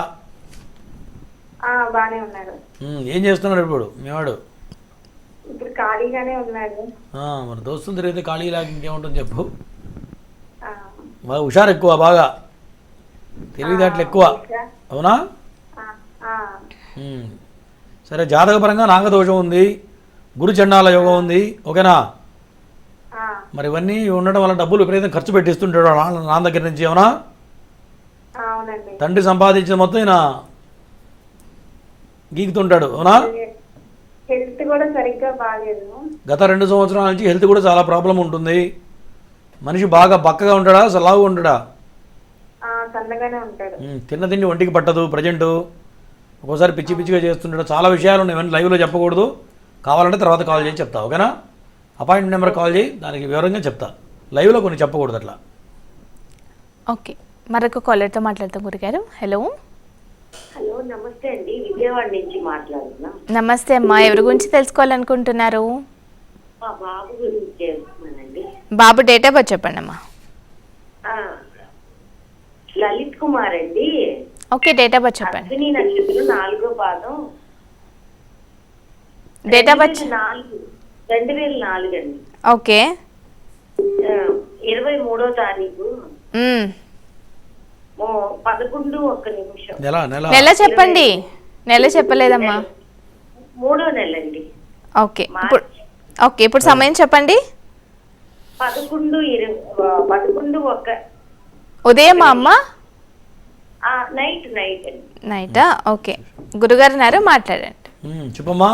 బానే ఉన్నారు.
ఏం చేస్తున్నాడు ఇప్పుడు మీ వాడు?
ఇప్పుడు ఖాళీగానే ఉన్నాడు.
మరి దోస్తులు తిరిగితే ఖాళీ లాగా ఇంకేముంటుంది చెప్పు. బాగా హుషారు ఎక్కువ, బాగా తెలివితేటలు ఎక్కువ, అవునా? సరే, జాతకపరంగా నాగదోషం ఉంది, గురు చండాల యోగం ఉంది, ఓకేనా? మరి ఇవన్నీ ఉండడం వల్ల డబ్బులు విపరీతం ఖర్చు పెట్టిస్తుంటాడు నా దగ్గర నుంచి, అవునా? తండ్రి సంపాదించిన మొత్తం ఈయన గీకుతుంటాడు, అవునా?
హెల్త్ కూడా సరిగ్గా బాగాలేదు.
గత 2 సంవత్సరాల నుంచి హెల్త్ కూడా చాలా ప్రాబ్లం ఉంటుంది. మనిషి బాగా బక్కగా ఉంటాడా, లావుగా ఉంటాడా?
సన్నగానే ఉంటాడు.
తిన్న తిండి ఒంటికి పట్టదు ప్రజెంట్. ఒక్కోసారి పిచ్చి పిచ్చిగా చేస్తుంటాడు. చాలా విషయాలు ఉన్నాయి, ఇవన్నీ లైవ్లో చెప్పకూడదు. కావాలంటే తర్వాత కాల్ చేసి చెప్తా, ఓకేనా? అపాయింట్మెంట్ నెంబర్ కాల్ చేయి, దానికి వివరంగా చెప్తా. లైవ్లో కొన్ని చెప్పకూడదు అట్లా.
ఓకే, మరొక కాలర్తో మాట్లాడతాం గురుగారు. హలో
హలో, నమస్తే అండి, విజయవాడ నుంచి మాట్లాడుతున్నా.
నమస్తే అమ్మా, ఎవరి గురించి తెలుసుకోవాలనుకుంటున్నారు?
మా బాబు గురించి చేస్తున్నానండి.
బాబు డేట్ ఆఫ్ బర్త్ చెప్పండి అమ్మా.
లలిత్ కుమార్ అండి.
ఓకే, డేట్ ఆఫ్ బర్త్ చెప్పండి.
అశ్విని నక్షత్రం 4వ పాదం.
డేట్ ఆఫ్ బర్త్
2004 అండి.
ఓకే.
23వ తారీఖు 11:01.
నెల చెప్పండి. నెల చెప్పలేదమ్మా.
3వ నెల అండి.
ఓకే, ఇప్పుడు సమయం చెప్పండి.
11:01.
ఉదయమా అమ్మా?
నైటా?
ఓకే, గురుగారు ఉన్నారు, మాట్లాడండి.
చెప్పమ్మా.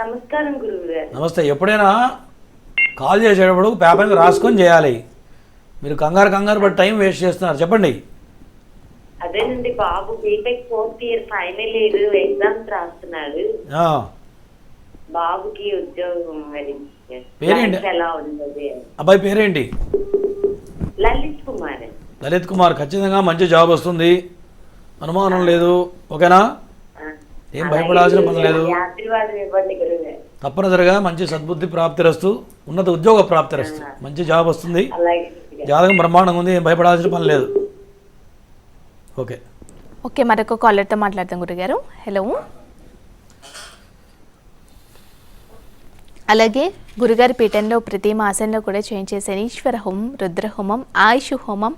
నమస్కారం గురువు గారు.
నమస్తే. ఎప్పుడైనా కాల్ చేసేటప్పుడు పేపర్ మీద రాసుకొని చేయాలి. మీరు కంగారు బట్టి టైం వేస్ట్ చేస్తున్నారు. చెప్పండి.
అదేనండి, బాబు BTech 4th year final year exams రాస్తున్నాడు. బాబుకి ఉద్యోగం
పేరేంటి?
ఎలా ఉండదు?
అబ్బాయి పేరేంటి?
లలిత్ కుమార్.
లలిత్ కుమార్, ఖచ్చితంగా మంచి జాబ్ వస్తుంది, అనుమానం లేదు, ఓకేనా? ఏం భయపడాల్సిన పని లేదు.
ఆశీర్వాదం ఇవ్వండి గురువు.
తప్పనిసరిగా మంచి సద్బుద్ధి ప్రాప్తిరస్తు, ఉన్నత ఉద్యోగ ప్రాప్తిరస్తు, మంచి జాబ్ వస్తుంది. జాతకం బ్రహ్మాండంగా ఉంది, ఏం భయపడాల్సిన పని లేదు. ఓకే.
ఓకే, మరొక కాలర్తో మాట్లాడతాం గురుగారు. హలో. అలాగే గురుగారి పీఠంలో ప్రతి మాసంలో కూడా చేయించే శనీశ్వర హోమం, రుద్రహోమం, ఆయుష్ హోమం,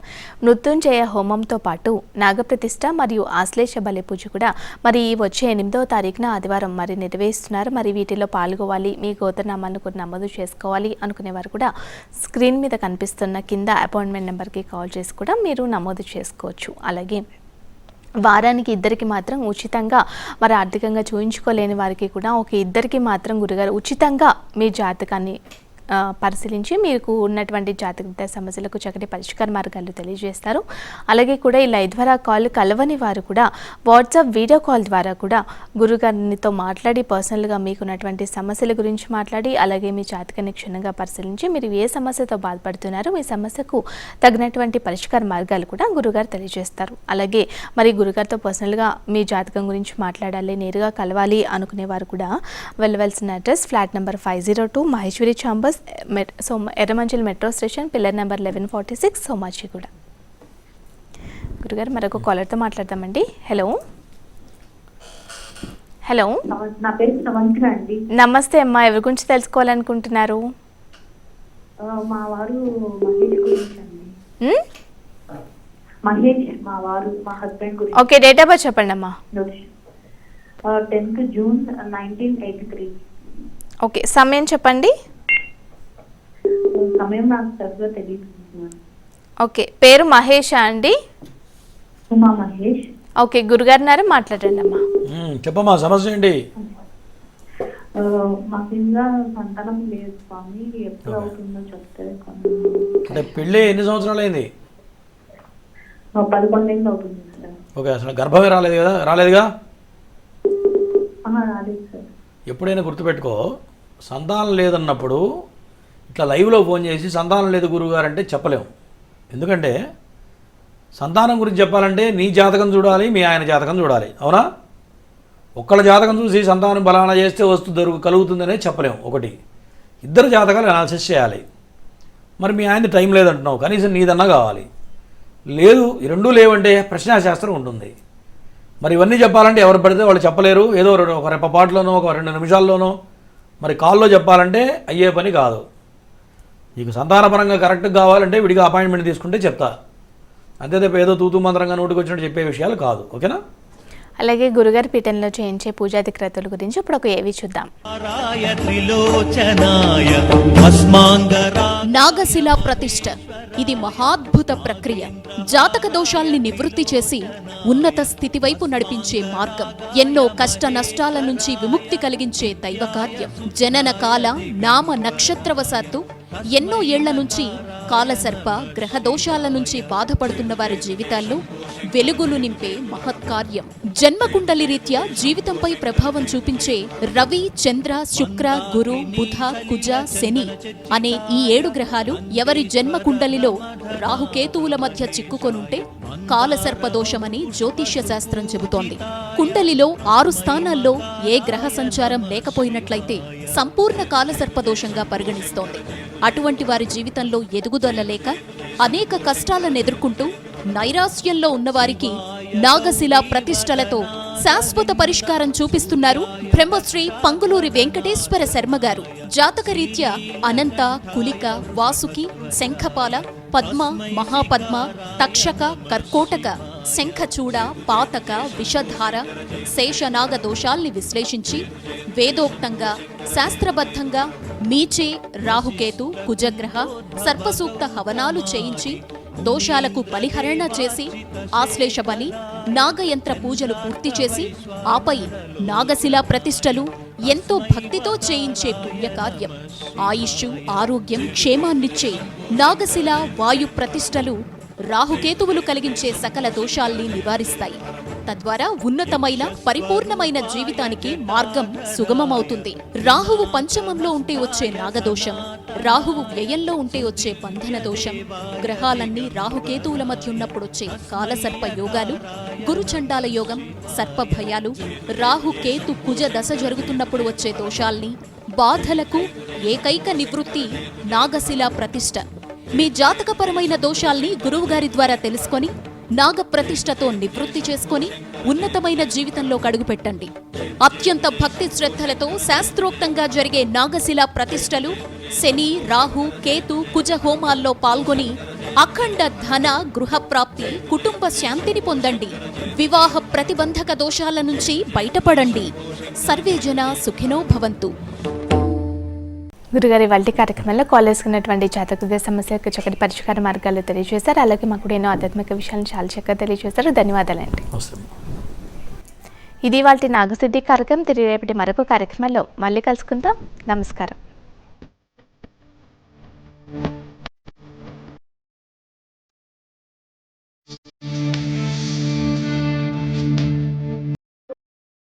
మృత్యుంజయ హోమంతో పాటు నాగప్రతిష్ఠ మరియు ఆశ్లేష బలి పూజ కూడా మరి వచ్చే 8వ తారీఖున ఆదివారం మరి నిర్వహిస్తున్నారు. మరి వీటిలో పాల్గొవాలి, మీ గోత్రనామాన్ని కూడా నమోదు చేసుకోవాలి అనుకునేవారు కూడా స్క్రీన్ మీద కనిపిస్తున్న కింద అపాయింట్మెంట్ నెంబర్కి కాల్ చేసి కూడా మీరు నమోదు చేసుకోవచ్చు. అలాగే వారానికి ఇద్దరికి మాత్రం ఉచితంగా మరి ఆర్థికంగా చూయించుకోలేని వారికి కూడా ఒక ఇద్దరికి మాత్రం గురుగారు ఉచితంగా మీ జాతకాన్ని పరిశీలించి మీకు ఉన్నటువంటి జాతక సమస్యలకు చక్కటి పరిష్కార మార్గాలు తెలియజేస్తారు. అలాగే కూడా ఈ లైవ్ ద్వారా కాల్ కలవని వారు కూడా వాట్సాప్ వీడియో కాల్ ద్వారా కూడా గురుగారితో మాట్లాడి పర్సనల్గా మీకున్నటువంటి సమస్యల గురించి మాట్లాడి అలాగే మీ జాతకాన్ని క్షుణ్ణంగా పరిశీలించి మీరు ఏ సమస్యతో బాధపడుతున్నారో మీ సమస్యకు తగినటువంటి పరిష్కార మార్గాలు కూడా గురుగారు తెలియజేస్తారు. అలాగే మరి గురుగారితో పర్సనల్గా మీ జాతకం గురించి మాట్లాడాలి, నేరుగా కలవాలి అనుకునేవారు కూడా వెళ్ళవలసిన address flat number 502 Maheshwari chambers, Erramanzil metro station, pillar number 1146, Somajiguda. గురుగారు మరొక కాలర్తో మాట్లాడదామండి. హలో హలో,
నా పేరు సవంతిక అండి.
నమస్తే అమ్మా, ఎవరి గురించి తెలుసుకోవాలనుకుంటున్నారు?
మా వారు మహేష్ గురించి అండి. మహేష్ మా వారు, మా హస్బెండ్ గురించి.
ఓకే, డేట్ ఆఫ్ బర్త్ చెప్పండి అమ్మా.
10th June 1983.
ఓకే, సమయం చెప్పండి.
సమయం నాకు సరిగ్గా తెలియదు.
ఓకే, పేరు మహేషా అండి?
ఉమా మహేష్.
ఓకే, గురుగారినారా, మాట్లాడండి అమ్మా.
చెప్పమ్మా, సమస్య ఏంటి?
మాకు ఇంకా సంతానం లేదు స్వామి, ఎప్పుడు అవుతుందో చెప్తే.
అంటే పెళ్ళి ఎన్ని సంవత్సరాలు అయింది?
11 ఏళ్ళు అవుతుంది సార్.
ఓకే, అసలు గర్భమే రాలేదు కదా? రాలేదుగా?
రాలేదు సార్.
ఎప్పుడైనా గుర్తుపెట్టుకో, సంతానం లేదన్నప్పుడు ఇట్లా లైవ్లో ఫోన్ చేసి సంతానం లేదు గురువుగారు అంటే చెప్పలేము. ఎందుకంటే సంతానం గురించి చెప్పాలంటే నీ జాతకం చూడాలి, మీ ఆయన జాతకం చూడాలి, అవునా? ఒక్కళ్ళ జాతకం చూసి సంతానం బలానా చేస్తే కలుగుతుందనే చెప్పలేము. ఒకటి, ఇద్దరు జాతకాలు అనాలిసిస్ చేయాలి. మరి మీ ఆయన టైం లేదంటున్నావు, కనీసం నీదన్నా కావాలి. లేదు, ఈ రెండూ లేవంటే ప్రశ్నాశాస్త్రం ఉంటుంది. మరి ఇవన్నీ చెప్పాలంటే ఎవరు పడితే వాళ్ళు చెప్పలేరు. ఏదో ఒక రెప్పపాటులోనో ఒక 2 నిమిషాల్లోనో మరి కాల్లో చెప్పాలంటే అయ్యే పని కాదు. నీకు సంతానపరంగా కరెక్ట్గా కావాలంటే విడిగా అపాయింట్మెంట్ తీసుకుంటే చెప్తా. అంతే తప్ప ఏదో తూతూ మంత్రంగా నోటికి వచ్చినట్టు చెప్పే విషయాలు కాదు. ఓకేనా?
అలాగే గురుగారి పీఠంలో చేయించే పూజాది క్రతువుల గురించి ఇప్పుడు ఒక ఏవి చూద్దాం.
నాగశిలా ప్రతిష్ఠ ఇది మహాద్భుత ప్రక్రియ. జాతక దోషాల్ని నివృత్తి చేసి ఉన్నత స్థితి వైపు నడిపించే మార్గం. ఎన్నో కష్ట నష్టాల నుంచి విముక్తి కలిగించే దైవ కార్యం. జనన కాల నామ నక్షత్రవశాత్తు ఎన్నో ఏళ్ల నుంచి కాలసర్ప గ్రహ దోషాల నుంచి బాధపడుతున్న వారి జీవితాల్లో వెలుగులు నింపే మహత్కార్యం. జన్మకుండలి రీత్యా జీవితంపై ప్రభావం చూపించే రవి, చంద్ర, శుక్ర, గురు, బుధ, కుజ, శని అనే ఈ 7 గ్రహాలు ఎవరి జన్మకుండలిలో రాహుకేతువుల మధ్య చిక్కుకొనుంటే కాలసర్ప దోషమని జ్యోతిష్య శాస్త్రం చెబుతోంది. కుండలిలో 6 స్థానాల్లో ఏ గ్రహ సంచారం లేకపోయినట్లయితే సంపూర్ణ కాలసర్ప దోషంగా పరిగణిస్తోంది. అటువంటి వారి జీవితంలో ఎదుగుదల లేక అనేక కష్టాలను ఎదుర్కొంటూ నైరాశ్యంలో ఉన్నవారికి నాగశిలా ప్రతిష్టలతో శాశ్వత పరిష్కారం చూపిస్తున్నారు బ్రహ్మశ్రీ పంగులూరి వెంకటేశ్వర శర్మ గారు. జాతకరీత్యా అనంత, కులిక, వాసుకి, శంఖపాల, పద్మ, మహాపద్మ, తక్షక, కర్కోటక, శంఖచూడ, పాతక, విషధార, శేషనాగ దోషాల్ని విశ్లేషించి వేదోక్తంగా శాస్త్రబద్ధంగా మీచే, రాహుకేతు, కుజగ్రహ, సర్పసూక్త హవనాలు చేయించి దోషాలకు బలిహరణ చేసి ఆశ్లేష బలి, నాగయంత్ర పూజలు పూర్తి చేసి ఆపై నాగశిలా ప్రతిష్టలు ఎంతో భక్తితో చేయించే పుణ్యకార్యం. ఆయుష్షు, ఆరోగ్యం, క్షేమాన్నిచ్చే నాగశిల వాయు ప్రతిష్టలు రాహుకేతువులు కలిగించే సకల దోషాల్ని నివారిస్తాయి. తద్వారా ఉన్నతమైన పరిపూర్ణమైన జీవితానికి మార్గం సుగమమవుతుంది. రాహువు పంచమంలో ఉంటే వచ్చే నాగదోషం, రాహువు వ్యయంలో ఉంటే వచ్చే బంధన దోషం, గ్రహాలన్నీ రాహుకేతువుల మధ్య ఉన్నప్పుడు వచ్చే కాలసర్ప యోగాలు, గురుచండాల యోగం, సర్పభయాలు, రాహుకేతు కుజ దశ జరుగుతున్నప్పుడు వచ్చే దోషాల్ని, బాధలకు ఏకైక నివృత్తి నాగశిలా ప్రతిష్ఠ. మీ జాతకపరమైన దోషాల్ని గురువుగారి ద్వారా తెలుసుకొని నాగ ప్రతిష్టతో నివృత్తి చేసుకొని ఉన్నతమైన జీవితంలో అడుగుపెట్టండి. అత్యంత భక్తి శ్రద్ధలతో శాస్త్రోక్తంగా జరిగే నాగశిలా ప్రతిష్టలు శని, రాహు, కేతు, కుజ హోమాల్లో పాల్గొని అఖండ ధన, గృహప్రాప్తి, కుటుంబ శాంతిని పొందండి. వివాహ ప్రతిబంధక దోషాల నుంచి బయటపడండి. సర్వేజన సుఖినో భవంతు.
గురుగారి వాళ్ళ కార్యక్రమంలో కాలేజ్కి ఉన్నటువంటి జాతక సమస్యలకు చక్కటి పరిష్కార మార్గాలు తెలియజేశారు. అలాగే మాకు కూడా ఎన్నో ఆధ్యాత్మిక విషయాలను చాలా చక్కగా తెలియజేశారు. ధన్యవాదాలండి. ఇది వాళ్ళ నాగసిద్ధి కార్యక్రమం. తిరిగి రేపటి మరొక కార్యక్రమంలో మళ్ళీ కలుసుకుందాం. నమస్కారం.